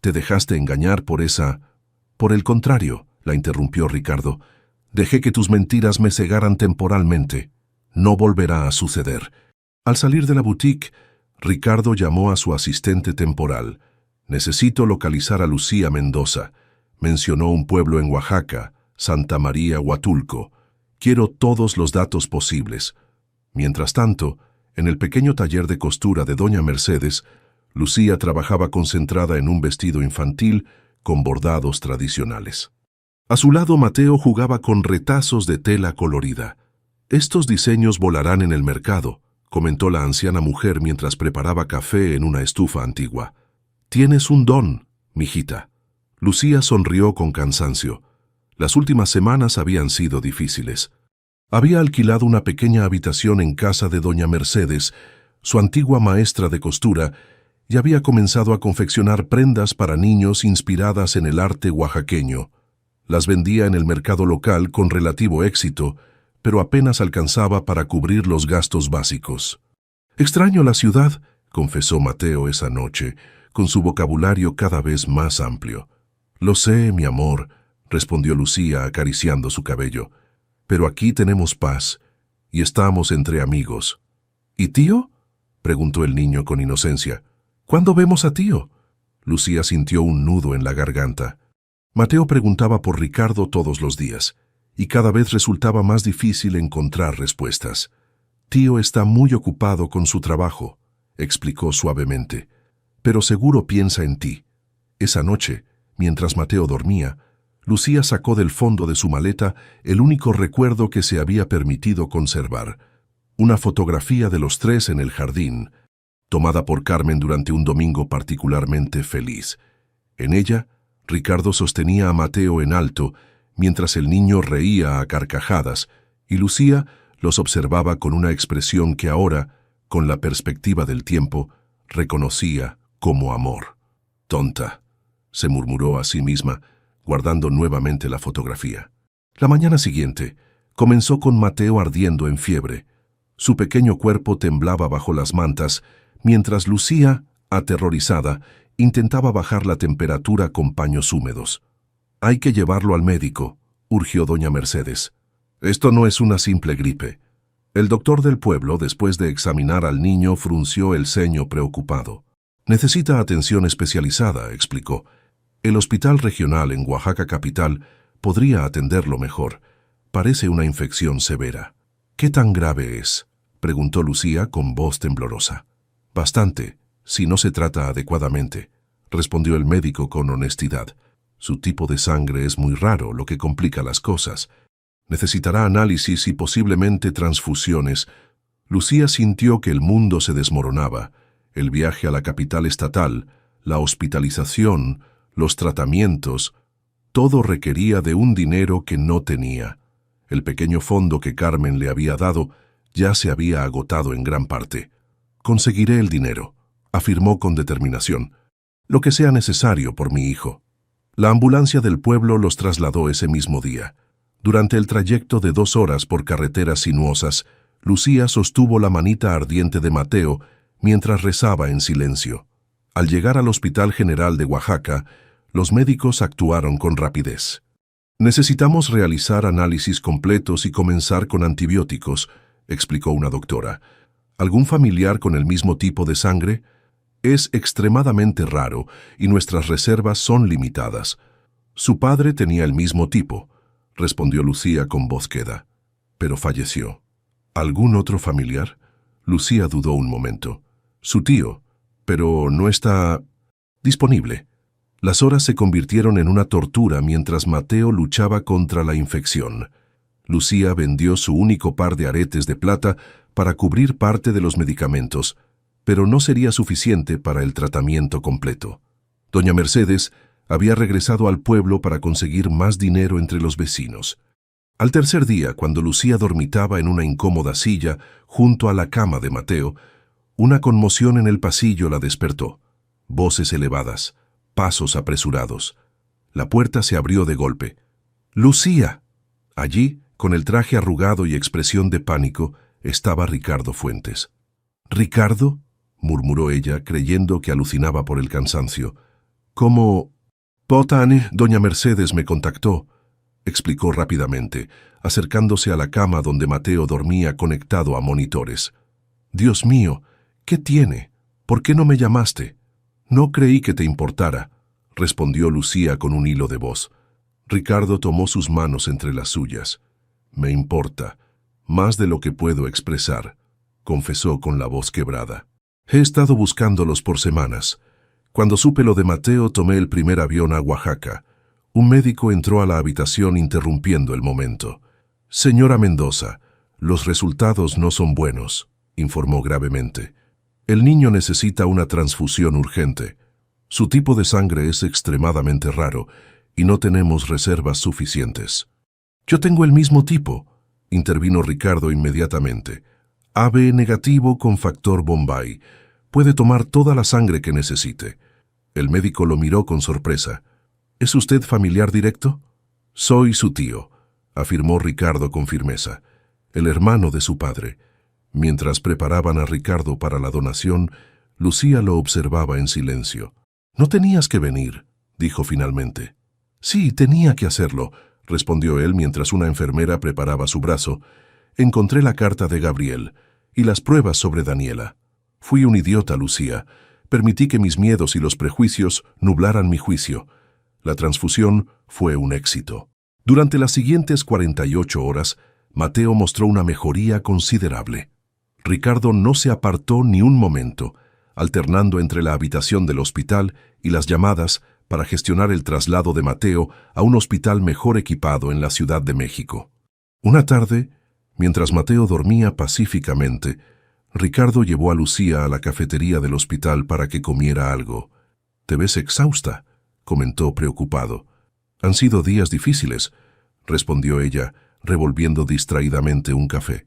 Speaker 1: «¿Te dejaste engañar por esa...?» «Por el contrario», la interrumpió Ricardo. «Dejé que tus mentiras me cegaran temporalmente. No volverá a suceder». Al salir de la boutique, Ricardo llamó a su asistente temporal. «Necesito localizar a Lucía Mendoza». Mencionó un pueblo en Oaxaca, Santa María Huatulco. «Quiero todos los datos posibles». Mientras tanto, en el pequeño taller de costura de doña Mercedes, Lucía trabajaba concentrada en un vestido infantil con bordados tradicionales. A su lado, Mateo jugaba con retazos de tela colorida. «Estos diseños volarán en el mercado», comentó la anciana mujer mientras preparaba café en una estufa antigua. «Tienes un don, mijita». Lucía sonrió con cansancio. Las últimas semanas habían sido difíciles. Había alquilado una pequeña habitación en casa de doña Mercedes, su antigua maestra de costura, y había comenzado a confeccionar prendas para niños inspiradas en el arte oaxaqueño. Las vendía en el mercado local con relativo éxito, pero apenas alcanzaba para cubrir los gastos básicos. «Extraño la ciudad», confesó Mateo esa noche, con su vocabulario cada vez más amplio. «Lo sé, mi amor», respondió Lucía acariciando su cabello, «pero aquí tenemos paz y estamos entre amigos». «¿Y tío?», preguntó el niño con inocencia. «¿Cuándo vemos a tío?». Lucía sintió un nudo en la garganta. Mateo preguntaba por Ricardo todos los días, y cada vez resultaba más difícil encontrar respuestas. «Tío está muy ocupado con su trabajo», explicó suavemente, «pero seguro piensa en ti». Esa noche, mientras Mateo dormía, Lucía sacó del fondo de su maleta el único recuerdo que se había permitido conservar, una fotografía de los tres en el jardín, tomada por Carmen durante un domingo particularmente feliz. En ella, Ricardo sostenía a Mateo en alto, mientras el niño reía a carcajadas, y Lucía los observaba con una expresión que ahora, con la perspectiva del tiempo, reconocía como amor. «Tonta», se murmuró a sí misma, guardando nuevamente la fotografía. La mañana siguiente comenzó con Mateo ardiendo en fiebre. Su pequeño cuerpo temblaba bajo las mantas, mientras Lucía, aterrorizada, intentaba bajar la temperatura con paños húmedos. «Hay que llevarlo al médico», urgió doña Mercedes. «Esto no es una simple gripe». El doctor del pueblo, después de examinar al niño, frunció el ceño preocupado. «Necesita atención especializada», explicó. «El hospital regional en Oaxaca capital podría atenderlo mejor. Parece una infección severa». «¿Qué tan grave es?», preguntó Lucía con voz temblorosa. «Bastante, si no se trata adecuadamente», respondió el médico con honestidad. «Su tipo de sangre es muy raro, lo que complica las cosas. Necesitará análisis y posiblemente transfusiones». Lucía sintió que el mundo se desmoronaba. El viaje a la capital estatal, la hospitalización, los tratamientos, todo requería de un dinero que no tenía. El pequeño fondo que Carmen le había dado ya se había agotado en gran parte. «Conseguiré el dinero», afirmó con determinación. «Lo que sea necesario por mi hijo». La ambulancia del pueblo los trasladó ese mismo día. Durante el trayecto de 2 horas por carreteras sinuosas, Lucía sostuvo la manita ardiente de Mateo mientras rezaba en silencio. Al llegar al Hospital General de Oaxaca, los médicos actuaron con rapidez. «Necesitamos realizar análisis completos y comenzar con antibióticos», explicó una doctora. «¿Algún familiar con el mismo tipo de sangre? Es extremadamente raro y nuestras reservas son limitadas». «Su padre tenía el mismo tipo», respondió Lucía con voz queda. «Pero falleció». «¿Algún otro familiar?». Lucía dudó un momento. «Su tío, pero no está disponible». Las horas se convirtieron en una tortura mientras Mateo luchaba contra la infección. Lucía vendió su único par de aretes de plata para cubrir parte de los medicamentos, pero no sería suficiente para el tratamiento completo. Doña Mercedes había regresado al pueblo para conseguir más dinero entre los vecinos. Al tercer día, cuando Lucía dormitaba en una incómoda silla junto a la cama de Mateo, una conmoción en el pasillo la despertó. Voces elevadas, pasos apresurados. La puerta se abrió de golpe. «¡Lucía!». Allí, con el traje arrugado y expresión de pánico, estaba Ricardo Fuentes. «¿Ricardo?», murmuró ella, creyendo que alucinaba por el cansancio. «¿Cómo?». «Potane, doña Mercedes me contactó», explicó rápidamente, acercándose a la cama donde Mateo dormía conectado a monitores. «Dios mío, ¿qué tiene? ¿Por qué no me llamaste?». «No creí que te importara», respondió Lucía con un hilo de voz. Ricardo tomó sus manos entre las suyas. «Me importa, más de lo que puedo expresar», confesó con la voz quebrada. «He estado buscándolos por semanas. Cuando supe lo de Mateo, tomé el primer avión a Oaxaca. Un médico entró a la habitación interrumpiendo el momento. «Señora Mendoza, los resultados no son buenos», informó gravemente. «El niño necesita una transfusión urgente. Su tipo de sangre es extremadamente raro y no tenemos reservas suficientes». «Yo tengo el mismo tipo», intervino Ricardo inmediatamente. «AB negativo con factor Bombay. Puede tomar toda la sangre que necesite». El médico lo miró con sorpresa. «¿Es usted familiar directo?». «Soy su tío», afirmó Ricardo con firmeza, «el hermano de su padre». Mientras preparaban a Ricardo para la donación, Lucía lo observaba en silencio. «No tenías que venir», dijo finalmente. «Sí, tenía que hacerlo», respondió él mientras una enfermera preparaba su brazo. «Encontré la carta de Gabriel y las pruebas sobre Daniela. Fui un idiota, Lucía. Permití que mis miedos y los prejuicios nublaran mi juicio. La transfusión fue un éxito». Durante las siguientes 48 horas, Mateo mostró una mejoría considerable. Ricardo no se apartó ni un momento, alternando entre la habitación del hospital y las llamadas para gestionar el traslado de Mateo a un hospital mejor equipado en la Ciudad de México. Una tarde, mientras Mateo dormía pacíficamente, Ricardo llevó a Lucía a la cafetería del hospital para que comiera algo. «Te ves exhausta», comentó preocupado. «Han sido días difíciles», respondió ella, revolviendo distraídamente un café.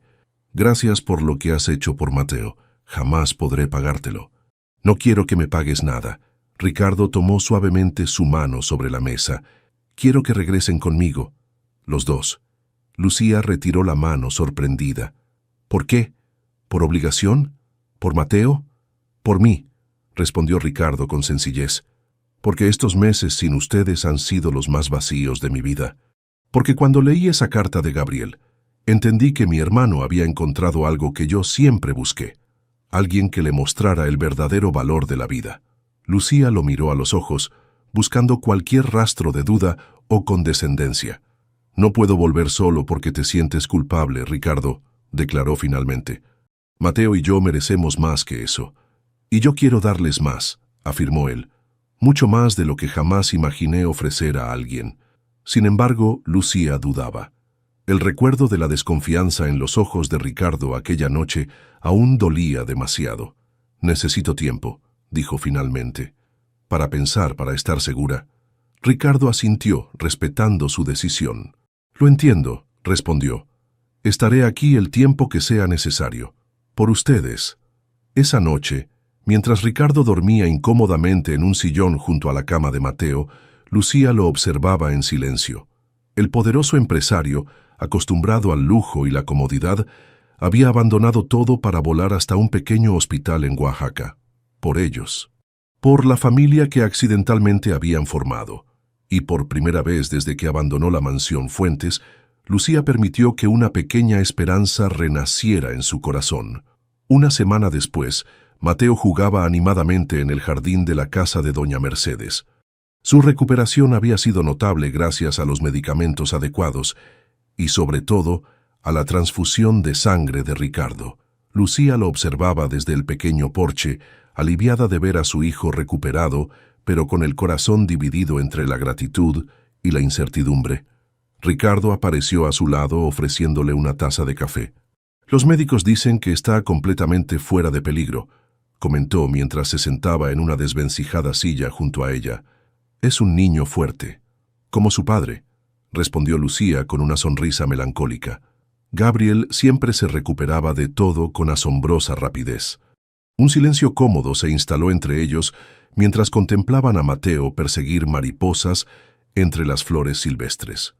Speaker 1: «Gracias por lo que has hecho por Mateo. Jamás podré pagártelo». «No quiero que me pagues nada». Ricardo tomó suavemente su mano sobre la mesa. «Quiero que regresen conmigo». Los dos. Lucía retiró la mano sorprendida. «¿Por qué? ¿Por obligación? ¿Por Mateo?» «Por mí», respondió Ricardo con sencillez. «Porque estos meses sin ustedes han sido los más vacíos de mi vida. Porque cuando leí esa carta de Gabriel, entendí que mi hermano había encontrado algo que yo siempre busqué. Alguien que le mostrara el verdadero valor de la vida». Lucía lo miró a los ojos, buscando cualquier rastro de duda o condescendencia. «No puedo volver solo porque te sientes culpable, Ricardo», declaró finalmente. «Mateo y yo merecemos más que eso. Y yo quiero darles más», afirmó él. «Mucho más de lo que jamás imaginé ofrecer a alguien». Sin embargo, Lucía dudaba. El recuerdo de la desconfianza en los ojos de Ricardo aquella noche aún dolía demasiado. «Necesito tiempo», dijo finalmente. «Para pensar, para estar segura». Ricardo asintió, respetando su decisión. «Lo entiendo», respondió. «Estaré aquí el tiempo que sea necesario. Por ustedes». Esa noche, mientras Ricardo dormía incómodamente en un sillón junto a la cama de Mateo, Lucía lo observaba en silencio. El poderoso empresario, acostumbrado al lujo y la comodidad, había abandonado todo para volar hasta un pequeño hospital en Oaxaca. Por ellos. Por la familia que accidentalmente habían formado. Y por primera vez desde que abandonó la mansión Fuentes, Lucía permitió que una pequeña esperanza renaciera en su corazón. Una semana después, Mateo jugaba animadamente en el jardín de la casa de doña Mercedes. Su recuperación había sido notable gracias a los medicamentos adecuados y, sobre todo, a la transfusión de sangre de Ricardo. Lucía lo observaba desde el pequeño porche, aliviada de ver a su hijo recuperado, pero con el corazón dividido entre la gratitud y la incertidumbre. Ricardo apareció a su lado ofreciéndole una taza de café. «Los médicos dicen que está completamente fuera de peligro», comentó mientras se sentaba en una desvencijada silla junto a ella. «Es un niño fuerte». «Como su padre», respondió Lucía con una sonrisa melancólica. Gabriel siempre se recuperaba de todo con asombrosa rapidez. Un silencio cómodo se instaló entre ellos mientras contemplaban a Mateo perseguir mariposas entre las flores silvestres.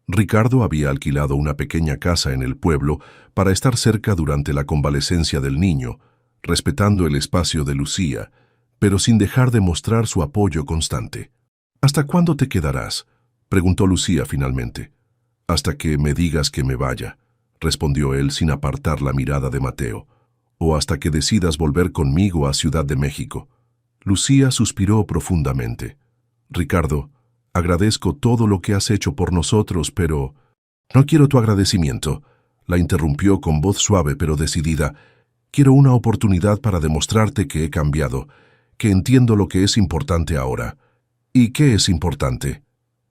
Speaker 1: Ricardo había alquilado una pequeña casa en el pueblo para estar cerca durante la convalecencia del niño, respetando el espacio de Lucía, pero sin dejar de mostrar su apoyo constante. «¿Hasta cuándo te quedarás?», preguntó Lucía finalmente. «Hasta que me digas que me vaya», respondió él sin apartar la mirada de Mateo. «O hasta que decidas volver conmigo a Ciudad de México». Lucía suspiró profundamente. «Ricardo, agradezco todo lo que has hecho por nosotros, pero...» «No quiero tu agradecimiento», la interrumpió con voz suave pero decidida. «Quiero una oportunidad para demostrarte que he cambiado, que entiendo lo que es importante ahora». «¿Y qué es importante?»,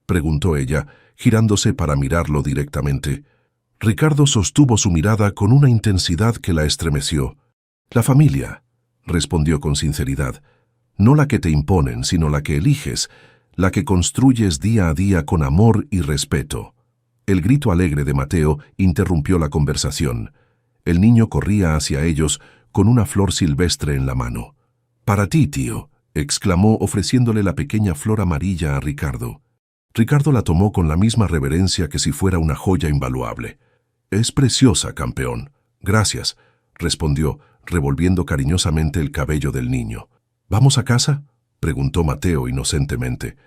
Speaker 1: preguntó ella, girándose para mirarlo directamente. Ricardo sostuvo su mirada con una intensidad que la estremeció. «La familia», respondió con sinceridad. «No la que te imponen, sino la que eliges, la que construyes día a día con amor y respeto». El grito alegre de Mateo interrumpió la conversación. El niño corría hacia ellos con una flor silvestre en la mano. «Para ti, tío», exclamó ofreciéndole la pequeña flor amarilla a Ricardo. Ricardo la tomó con la misma reverencia que si fuera una joya invaluable. «Es preciosa, campeón». «Gracias», respondió, revolviendo cariñosamente el cabello del niño. «¿Vamos a casa?», preguntó Mateo inocentemente.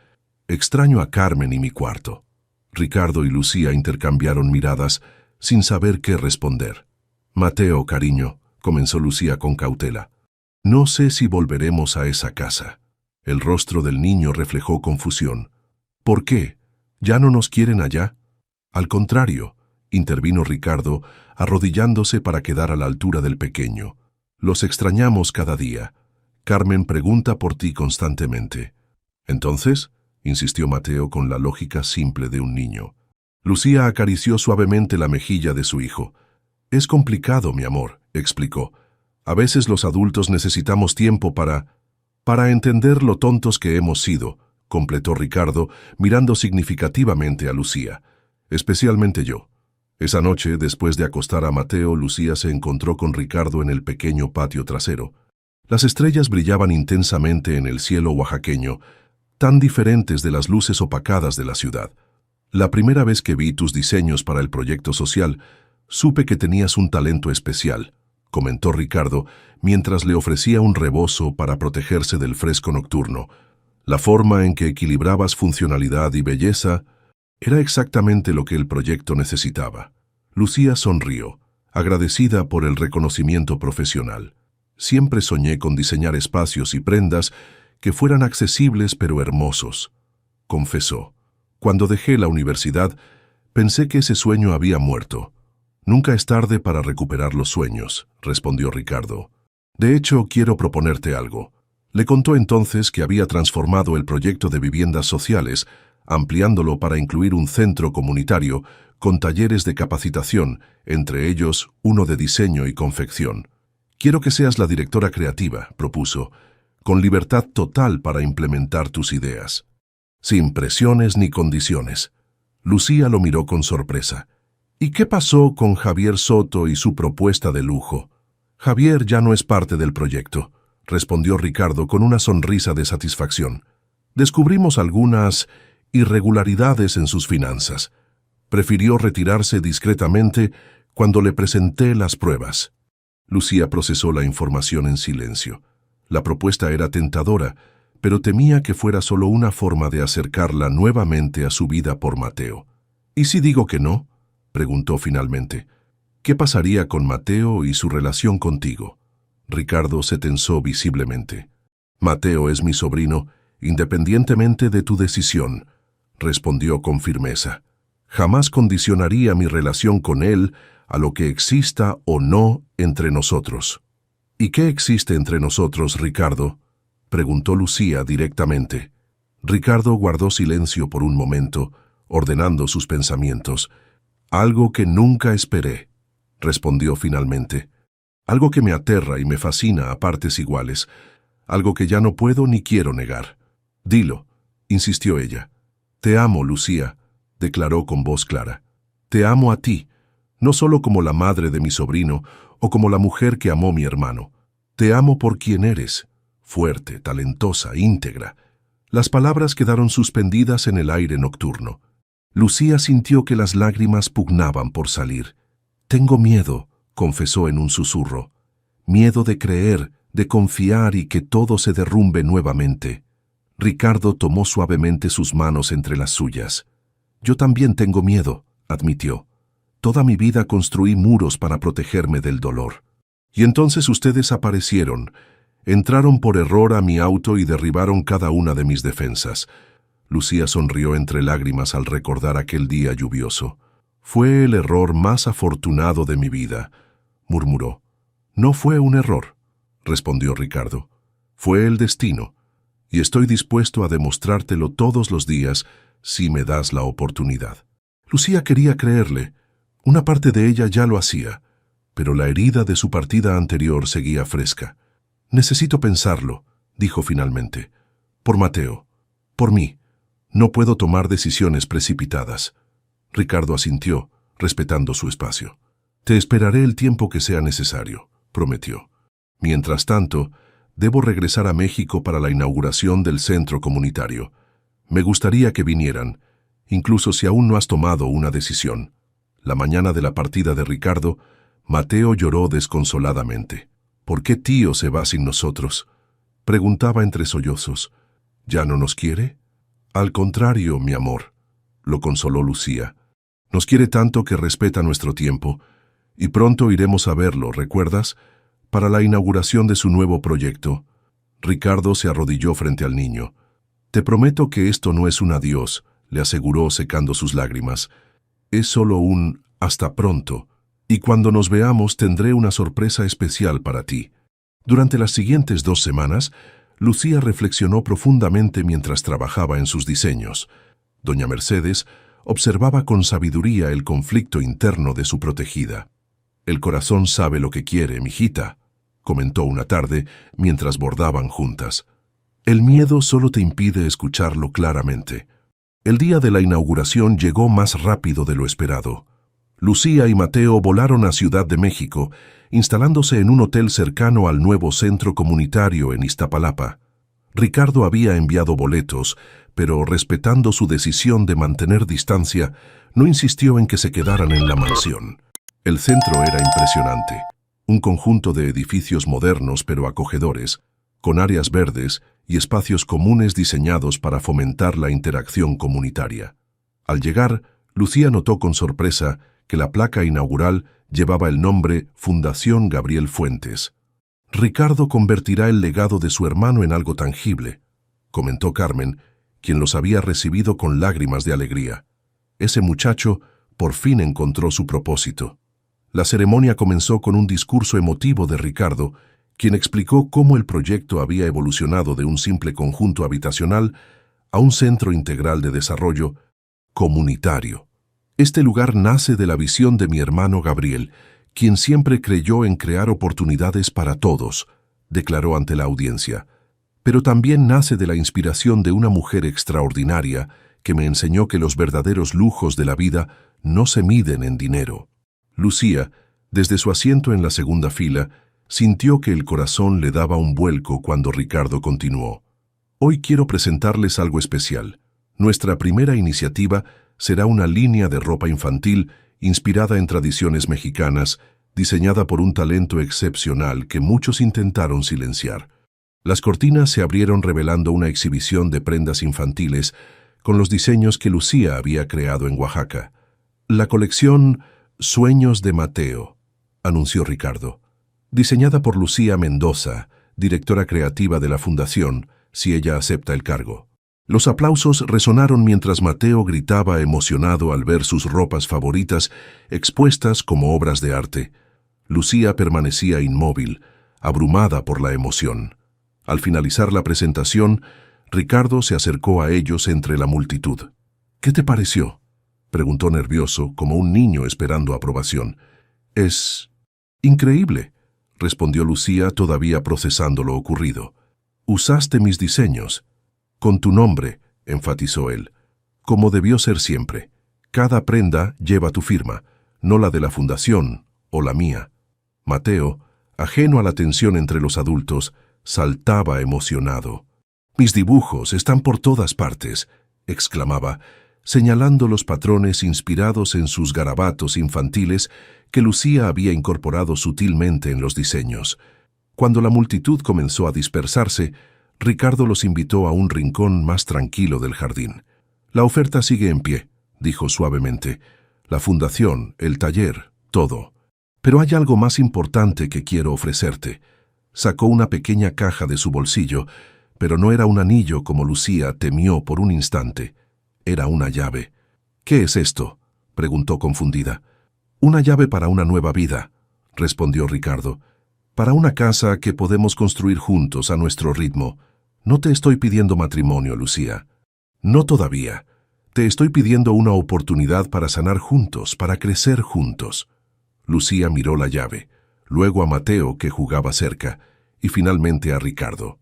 Speaker 1: «Extraño a Carmen y mi cuarto». Ricardo y Lucía intercambiaron miradas sin saber qué responder. «Mateo, cariño», comenzó Lucía con cautela. «No sé si volveremos a esa casa». El rostro del niño reflejó confusión. «¿Por qué? ¿Ya no nos quieren allá?». «Al contrario», intervino Ricardo, arrodillándose para quedar a la altura del pequeño. «Los extrañamos cada día. Carmen pregunta por ti constantemente». Entonces, insistió Mateo con la lógica simple de un niño. Lucía acarició suavemente la mejilla de su hijo. Es complicado, mi amor, explicó. A veces los adultos necesitamos tiempo para entender lo tontos que hemos sido, completó Ricardo, mirando significativamente a Lucía. Especialmente yo. Esa noche, después de acostar a Mateo, Lucía se encontró con Ricardo en el pequeño patio trasero. Las estrellas brillaban intensamente en el cielo oaxaqueño, tan diferentes de las luces opacadas de la ciudad. La primera vez que vi tus diseños para el proyecto social, supe que tenías un talento especial, comentó Ricardo, mientras le ofrecía un rebozo para protegerse del fresco nocturno. La forma en que equilibrabas funcionalidad y belleza era exactamente lo que el proyecto necesitaba. Lucía sonrió, agradecida por el reconocimiento profesional. Siempre soñé con diseñar espacios y prendas que fueran accesibles pero hermosos, confesó. Cuando dejé la universidad, pensé que ese sueño había muerto. Nunca es tarde para recuperar los sueños, respondió Ricardo. De hecho, quiero proponerte algo. Le contó entonces que había transformado el proyecto de viviendas sociales, ampliándolo para incluir un centro comunitario con talleres de capacitación, entre ellos uno de diseño y confección. Quiero que seas la directora creativa, propuso, con libertad total para implementar tus ideas. Sin presiones ni condiciones. Lucía lo miró con sorpresa. ¿Y qué pasó con Javier Soto y su propuesta de lujo? Javier ya no es parte del proyecto, respondió Ricardo con una sonrisa de satisfacción. Descubrimos algunas irregularidades en sus finanzas. Prefirió retirarse discretamente cuando le presenté las pruebas. Lucía procesó la información en silencio. La propuesta era tentadora, pero temía que fuera solo una forma de acercarla nuevamente a su vida por Mateo. ¿Y si digo que no?, preguntó finalmente. ¿Qué pasaría con Mateo y su relación contigo? Ricardo se tensó visiblemente. Mateo es mi sobrino, independientemente de tu decisión, respondió con firmeza. Jamás condicionaría mi relación con él a lo que exista o no entre nosotros. ¿Y qué existe entre nosotros, Ricardo?, preguntó Lucía directamente. Ricardo guardó silencio por un momento, ordenando sus pensamientos. Algo que nunca esperé, respondió finalmente. Algo que me aterra y me fascina a partes iguales. Algo que ya no puedo ni quiero negar. Dilo, insistió ella. Te amo, Lucía, declaró con voz clara. Te amo a ti, no solo como la madre de mi sobrino o como la mujer que amó mi hermano. Te amo por quien eres, fuerte, talentosa, íntegra. Las palabras quedaron suspendidas en el aire nocturno. Lucía sintió que las lágrimas pugnaban por salir. Tengo miedo, confesó en un susurro. Miedo de creer, de confiar y que todo se derrumbe nuevamente. Ricardo tomó suavemente sus manos entre las suyas. Yo también tengo miedo, admitió. Toda mi vida construí muros para protegerme del dolor. Y entonces ustedes aparecieron. Entraron por error a mi auto y derribaron cada una de mis defensas. Lucía sonrió entre lágrimas al recordar aquel día lluvioso. Fue el error más afortunado de mi vida, murmuró. No fue un error, respondió Ricardo. Fue el destino, y estoy dispuesto a demostrártelo todos los días si me das la oportunidad. Lucía quería creerle. Una parte de ella ya lo hacía, pero la herida de su partida anterior seguía fresca. Necesito pensarlo, dijo finalmente. Por Mateo, por mí. No puedo tomar decisiones precipitadas. Ricardo asintió, respetando su espacio. Te esperaré el tiempo que sea necesario, prometió. Mientras tanto, debo regresar a México para la inauguración del centro comunitario. Me gustaría que vinieran, incluso si aún no has tomado una decisión. La mañana de la partida de Ricardo, Mateo lloró desconsoladamente. ¿Por qué tío se va sin nosotros?, preguntaba entre sollozos. ¿Ya no nos quiere? Al contrario, mi amor, lo consoló Lucía. Nos quiere tanto que respeta nuestro tiempo, y pronto iremos a verlo, ¿recuerdas?, para la inauguración de su nuevo proyecto. Ricardo se arrodilló frente al niño. Te prometo que esto no es un adiós, le aseguró secando sus lágrimas. Es solo un hasta pronto, y cuando nos veamos tendré una sorpresa especial para ti. Durante las siguientes 2 semanas, Lucía reflexionó profundamente mientras trabajaba en sus diseños. Doña Mercedes observaba con sabiduría el conflicto interno de su protegida. «El corazón sabe lo que quiere, mijita», comentó una tarde mientras bordaban juntas. «El miedo solo te impide escucharlo claramente». El día de la inauguración llegó más rápido de lo esperado. Lucía y Mateo volaron a Ciudad de México, instalándose en un hotel cercano al nuevo centro comunitario en Iztapalapa. Ricardo había enviado boletos, pero respetando su decisión de mantener distancia, no insistió en que se quedaran en la mansión. El centro era impresionante, un conjunto de edificios modernos pero acogedores, con áreas verdes y espacios comunes diseñados para fomentar la interacción comunitaria. Al llegar, Lucía notó con sorpresa que la placa inaugural llevaba el nombre Fundación Gabriel Fuentes. «Ricardo convertirá el legado de su hermano en algo tangible», comentó Carmen, quien los había recibido con lágrimas de alegría. Ese muchacho por fin encontró su propósito. La ceremonia comenzó con un discurso emotivo de Ricardo, quien explicó cómo el proyecto había evolucionado de un simple conjunto habitacional a un centro integral de desarrollo comunitario. «Este lugar nace de la visión de mi hermano Gabriel, quien siempre creyó en crear oportunidades para todos», declaró ante la audiencia. «Pero también nace de la inspiración de una mujer extraordinaria que me enseñó que los verdaderos lujos de la vida no se miden en dinero». Lucía, desde su asiento en la segunda fila, sintió que el corazón le daba un vuelco cuando Ricardo continuó. «Hoy quiero presentarles algo especial. Nuestra primera iniciativa será una línea de ropa infantil inspirada en tradiciones mexicanas, diseñada por un talento excepcional que muchos intentaron silenciar. Las cortinas se abrieron revelando una exhibición de prendas infantiles con los diseños que Lucía había creado en Oaxaca. La colección Sueños de Mateo», anunció Ricardo. «Diseñada por Lucía Mendoza, directora creativa de la fundación, si ella acepta el cargo». Los aplausos resonaron mientras Mateo gritaba emocionado al ver sus ropas favoritas expuestas como obras de arte. Lucía permanecía inmóvil, abrumada por la emoción. Al finalizar la presentación, Ricardo se acercó a ellos entre la multitud. «¿Qué te pareció?», preguntó nervioso, como un niño esperando aprobación. «Es increíble», respondió Lucía todavía procesando lo ocurrido. «Usaste mis diseños». «Con tu nombre», enfatizó él, «como debió ser siempre. Cada prenda lleva tu firma, no la de la fundación o la mía». Mateo, ajeno a la tensión entre los adultos, saltaba emocionado. «Mis dibujos están por todas partes», exclamaba, señalando los patrones inspirados en sus garabatos infantiles que Lucía había incorporado sutilmente en los diseños. Cuando la multitud comenzó a dispersarse, Ricardo los invitó a un rincón más tranquilo del jardín. «La oferta sigue en pie», dijo suavemente. «La fundación, el taller, todo. Pero hay algo más importante que quiero ofrecerte». Sacó una pequeña caja de su bolsillo, pero no era un anillo como Lucía temió por un instante. Era una llave. «¿Qué es esto?», preguntó confundida. «Una llave para una nueva vida», respondió Ricardo. «Para una casa que podemos construir juntos a nuestro ritmo. No te estoy pidiendo matrimonio, Lucía. No todavía. Te estoy pidiendo una oportunidad para sanar juntos, para crecer juntos». Lucía miró la llave, luego a Mateo, que jugaba cerca, y finalmente a Ricardo.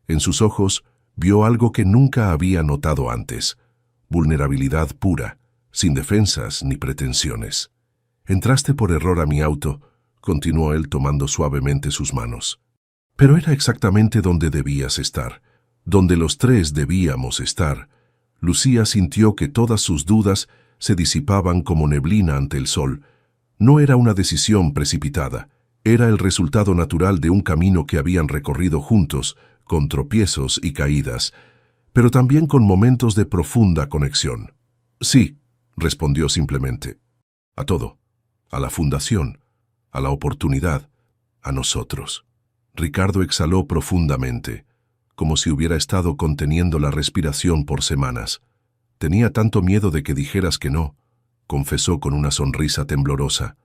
Speaker 1: En sus ojos vio algo que nunca había notado antes: vulnerabilidad pura, sin defensas ni pretensiones. «Entraste por error a mi auto», continuó él tomando suavemente sus manos. «Pero era exactamente donde debías estar, donde los tres debíamos estar». Lucía sintió que todas sus dudas se disipaban como neblina ante el sol. No era una decisión precipitada, era el resultado natural de un camino que habían recorrido juntos, con tropiezos y caídas, pero también con momentos de profunda conexión. «Sí», respondió simplemente. «A todo. A la fundación, a la oportunidad, a nosotros». Ricardo exhaló profundamente, como si hubiera estado conteniendo la respiración por semanas. «Tenía tanto miedo de que dijeras que no», confesó con una sonrisa temblorosa.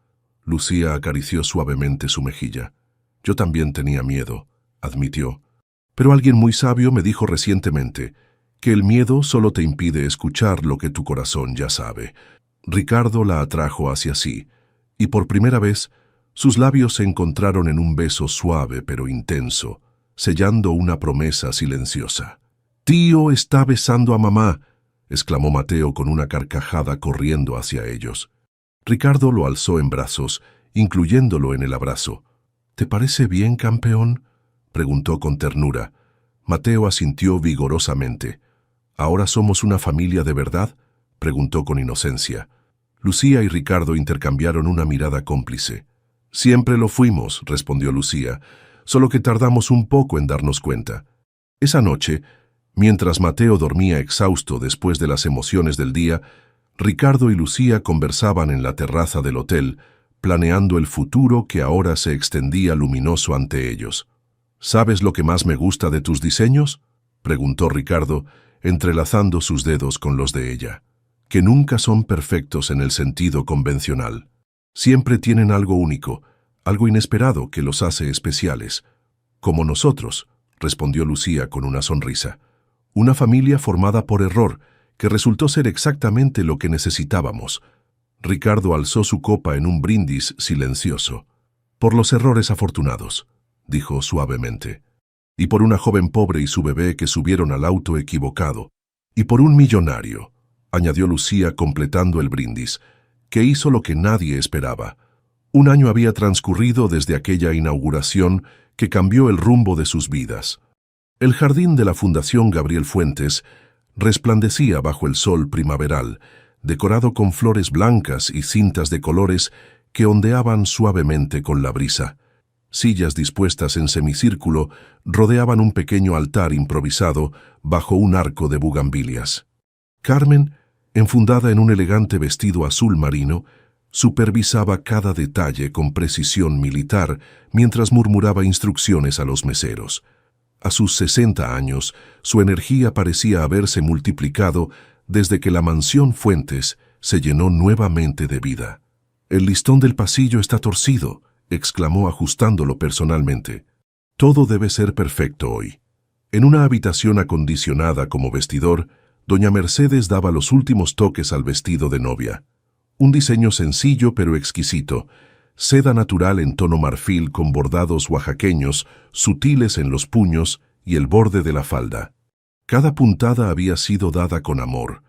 Speaker 1: Lucía acarició suavemente su mejilla. «Yo también tenía miedo», admitió. Pero alguien muy sabio me dijo recientemente que el miedo solo te impide escuchar lo que tu corazón ya sabe. Ricardo la atrajo hacia sí, y por primera vez sus labios se encontraron en un beso suave pero intenso, sellando una promesa silenciosa. «Tío está besando a mamá», exclamó Mateo con una carcajada corriendo hacia ellos. Ricardo lo alzó en brazos, incluyéndolo en el abrazo. «¿Te parece bien, campeón?», preguntó con ternura. Mateo asintió vigorosamente. «¿Ahora somos una familia de verdad?», preguntó con inocencia. Lucía y Ricardo intercambiaron una mirada cómplice. «Siempre lo fuimos», respondió Lucía, «solo que tardamos un poco en darnos cuenta». Esa noche, mientras Mateo dormía exhausto después de las emociones del día, Ricardo y Lucía conversaban en la terraza del hotel, planeando el futuro que ahora se extendía luminoso ante ellos. «¿Sabes lo que más me gusta de tus diseños?», preguntó Ricardo, entrelazando sus dedos con los de ella. «Que nunca son perfectos en el sentido convencional. Siempre tienen algo único, algo inesperado que los hace especiales. Como nosotros», respondió Lucía con una sonrisa. «Una familia formada por error, que resultó ser exactamente lo que necesitábamos». Ricardo alzó su copa en un brindis silencioso. «Por los errores afortunados», dijo suavemente. «Y por una joven pobre y su bebé que subieron al auto equivocado. Y por un millonario», añadió Lucía completando el brindis, «que hizo lo que nadie esperaba». Un año había transcurrido desde aquella inauguración que cambió el rumbo de sus vidas. El jardín de la Fundación Gabriel Fuentes resplandecía bajo el sol primaveral, decorado con flores blancas y cintas de colores que ondeaban suavemente con la brisa. Sillas dispuestas en semicírculo rodeaban un pequeño altar improvisado bajo un arco de bugambilias. Carmen, enfundada en un elegante vestido azul marino, supervisaba cada detalle con precisión militar mientras murmuraba instrucciones a los meseros. A sus 60 años, su energía parecía haberse multiplicado desde que la mansión Fuentes se llenó nuevamente de vida. «El listón del pasillo está torcido», exclamó ajustándolo personalmente. «Todo debe ser perfecto hoy». En una habitación acondicionada como vestidor, doña Mercedes daba los últimos toques al vestido de novia. Un diseño sencillo pero exquisito, seda natural en tono marfil con bordados oaxaqueños, sutiles en los puños y el borde de la falda. Cada puntada había sido dada con amor,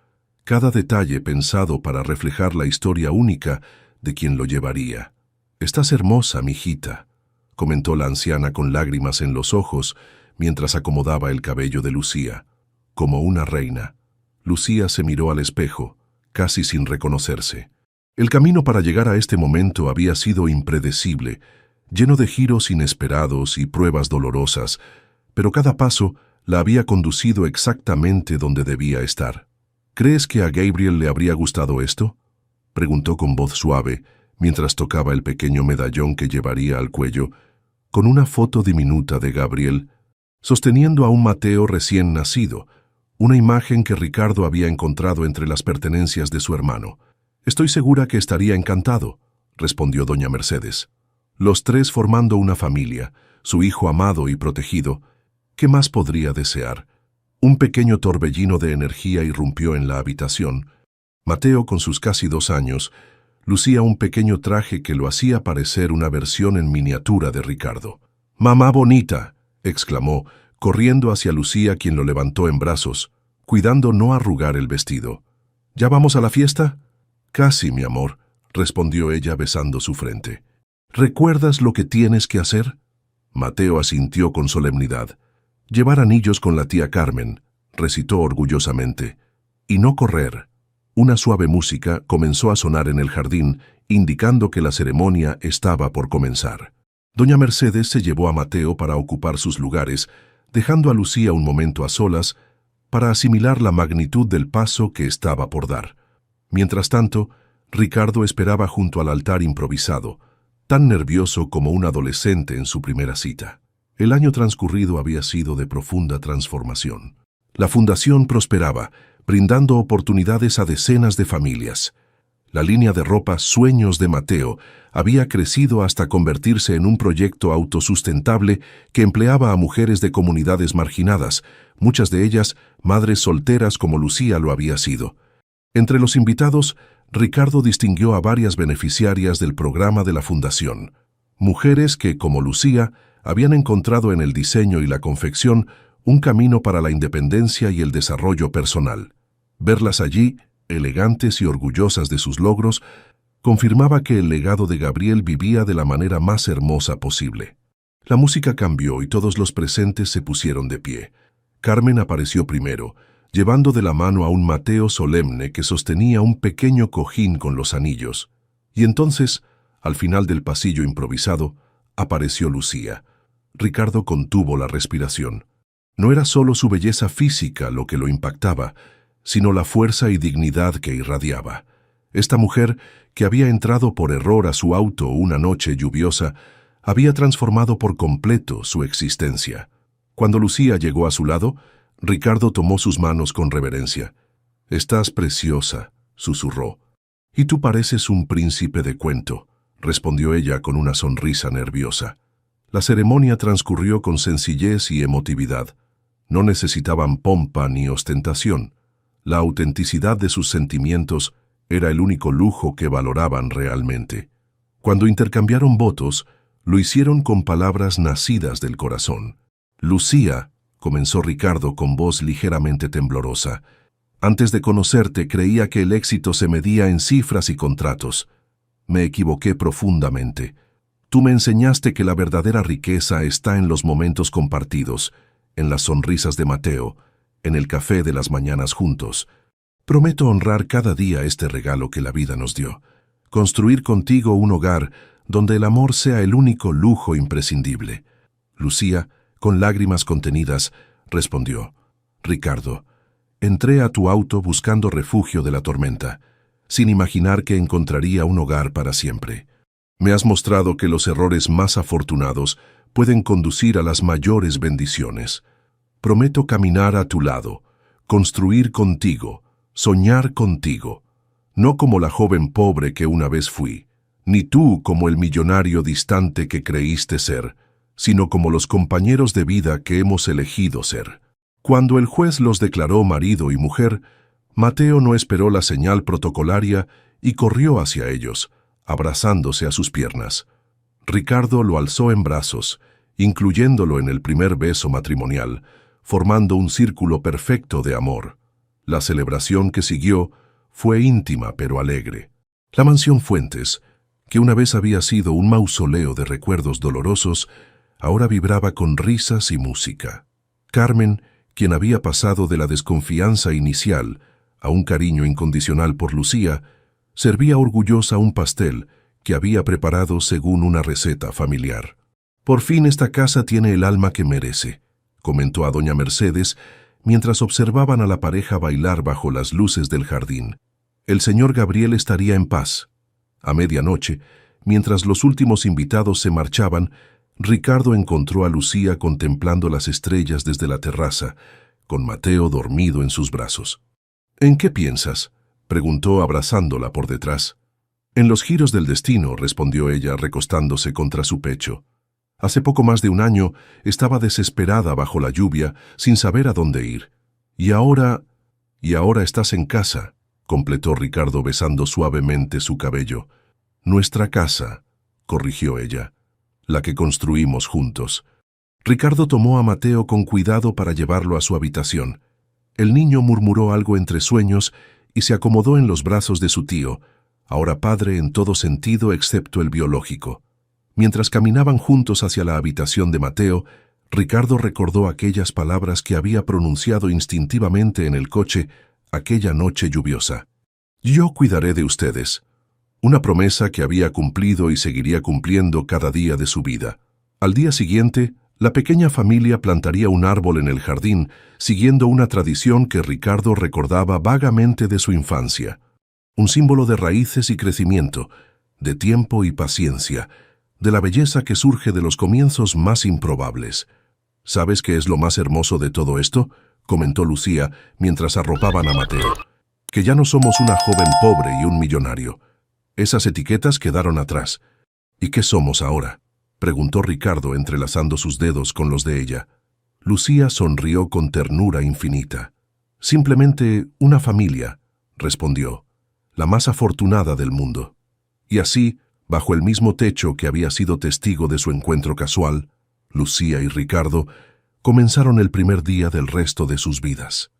Speaker 1: cada detalle pensado para reflejar la historia única de quien lo llevaría. «Estás hermosa, mijita», comentó la anciana con lágrimas en los ojos mientras acomodaba el cabello de Lucía. Como una reina. Lucía se miró al espejo, casi sin reconocerse. El camino para llegar a este momento había sido impredecible, lleno de giros inesperados y pruebas dolorosas, pero cada paso la había conducido exactamente donde debía estar. «¿Crees que a Gabriel le habría gustado esto?», preguntó con voz suave, mientras tocaba el pequeño medallón que llevaría al cuello, con una foto diminuta de Gabriel, sosteniendo a un Mateo recién nacido, una imagen que Ricardo había encontrado entre las pertenencias de su hermano. «Estoy segura que estaría encantado», respondió doña Mercedes. «Los tres formando una familia, su hijo amado y protegido. ¿Qué más podría desear?». Un pequeño torbellino de energía irrumpió en la habitación. Mateo, con sus casi 2 años, lucía un pequeño traje que lo hacía parecer una versión en miniatura de Ricardo. «Mamá bonita», exclamó, corriendo hacia Lucía, quien lo levantó en brazos, cuidando no arrugar el vestido. «¿Ya vamos a la fiesta?». «Casi, mi amor», respondió ella besando su frente. «¿Recuerdas lo que tienes que hacer?». Mateo asintió con solemnidad. «Llevar anillos con la tía Carmen», recitó orgullosamente. «Y no correr». Una suave música comenzó a sonar en el jardín, indicando que la ceremonia estaba por comenzar. Doña Mercedes se llevó a Mateo para ocupar sus lugares, dejando a Lucía un momento a solas para asimilar la magnitud del paso que estaba por dar. Mientras tanto, Ricardo esperaba junto al altar improvisado, tan nervioso como un adolescente en su primera cita. El año transcurrido había sido de profunda transformación. La fundación prosperaba, brindando oportunidades a decenas de familias. La línea de ropa Sueños de Mateo había crecido hasta convertirse en un proyecto autosustentable que empleaba a mujeres de comunidades marginadas, muchas de ellas madres solteras como Lucía lo había sido. Entre los invitados, Ricardo distinguió a varias beneficiarias del programa de la Fundación, mujeres que, como Lucía, habían encontrado en el diseño y la confección un camino para la independencia y el desarrollo personal. Verlas allí, elegantes y orgullosas de sus logros, confirmaba que el legado de Gabriel vivía de la manera más hermosa posible. La música cambió y todos los presentes se pusieron de pie. Carmen apareció primero, llevando de la mano a un Mateo solemne que sostenía un pequeño cojín con los anillos. Y entonces, al final del pasillo improvisado, apareció Lucía. Ricardo contuvo la respiración. No era solo su belleza física lo que lo impactaba, sino la fuerza y dignidad que irradiaba. Esta mujer, que había entrado por error a su auto una noche lluviosa, había transformado por completo su existencia. Cuando Lucía llegó a su lado, Ricardo tomó sus manos con reverencia. «Estás preciosa», susurró. «Y tú pareces un príncipe de cuento», respondió ella con una sonrisa nerviosa. La ceremonia transcurrió con sencillez y emotividad. No necesitaban pompa ni ostentación. La autenticidad de sus sentimientos era el único lujo que valoraban realmente. Cuando intercambiaron votos, lo hicieron con palabras nacidas del corazón. «Lucía», comenzó Ricardo con voz ligeramente temblorosa, «antes de conocerte creía que el éxito se medía en cifras y contratos. Me equivoqué profundamente. Tú me enseñaste que la verdadera riqueza está en los momentos compartidos, en las sonrisas de Mateo, en el café de las mañanas juntos. Prometo honrar cada día este regalo que la vida nos dio, construir contigo un hogar donde el amor sea el único lujo imprescindible». Lucía, con lágrimas contenidas, respondió: «Ricardo, entré a tu auto buscando refugio de la tormenta, sin imaginar que encontraría un hogar para siempre. Me has mostrado que los errores más afortunados pueden conducir a las mayores bendiciones. Prometo caminar a tu lado, construir contigo, soñar contigo, no como la joven pobre que una vez fui, ni tú como el millonario distante que creíste ser, sino como los compañeros de vida que hemos elegido ser». Cuando el juez los declaró marido y mujer, Mateo no esperó la señal protocolaria y corrió hacia ellos, abrazándose a sus piernas. Ricardo lo alzó en brazos, incluyéndolo en el primer beso matrimonial, formando un círculo perfecto de amor. La celebración que siguió fue íntima pero alegre. La mansión Fuentes, que una vez había sido un mausoleo de recuerdos dolorosos, ahora vibraba con risas y música. Carmen, quien había pasado de la desconfianza inicial a un cariño incondicional por Lucía, servía orgullosa un pastel que había preparado según una receta familiar. «Por fin esta casa tiene el alma que merece», comentó a doña Mercedes mientras observaban a la pareja bailar bajo las luces del jardín. «El señor Gabriel estaría en paz». A medianoche, mientras los últimos invitados se marchaban, Ricardo encontró a Lucía contemplando las estrellas desde la terraza, con Mateo dormido en sus brazos. «¿En qué piensas?», preguntó abrazándola por detrás. «En los giros del destino», respondió ella recostándose contra su pecho. «Hace poco más de un año estaba desesperada bajo la lluvia, sin saber a dónde ir. Y ahora estás en casa», completó Ricardo besando suavemente su cabello. «Nuestra casa», corrigió ella, «la que construimos juntos». Ricardo tomó a Mateo con cuidado para llevarlo a su habitación. El niño murmuró algo entre sueños y se acomodó en los brazos de su tío, ahora padre en todo sentido excepto el biológico. Mientras caminaban juntos hacia la habitación de Mateo, Ricardo recordó aquellas palabras que había pronunciado instintivamente en el coche aquella noche lluviosa. «Yo cuidaré de ustedes». Una promesa que había cumplido y seguiría cumpliendo cada día de su vida. Al día siguiente, la pequeña familia plantaría un árbol en el jardín, siguiendo una tradición que Ricardo recordaba vagamente de su infancia. Un símbolo de raíces y crecimiento, de tiempo y paciencia, de la belleza que surge de los comienzos más improbables. «¿Sabes qué es lo más hermoso de todo esto?», comentó Lucía mientras arropaban a Mateo. que ya no somos una joven pobre y un millonario. Esas etiquetas quedaron atrás. ¿Y qué somos ahora?, preguntó Ricardo entrelazando sus dedos con los de ella. Lucía sonrió con ternura infinita. Simplemente una familia, respondió, la más afortunada del mundo. Y así, bajo el mismo techo que había sido testigo de su encuentro casual, Lucía y Ricardo comenzaron el primer día del resto de sus vidas.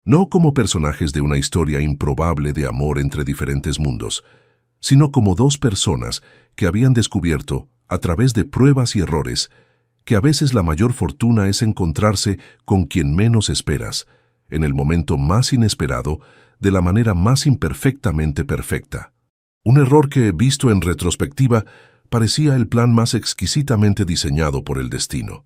Speaker 1: No como personajes de una historia improbable de amor entre diferentes mundos, sino como dos personas que habían descubierto, a través de pruebas y errores, que a veces la mayor fortuna es encontrarse con quien menos esperas, en el momento más inesperado, de la manera más imperfectamente perfecta. Un error que, visto en retrospectiva, parecía el plan más exquisitamente diseñado por el destino.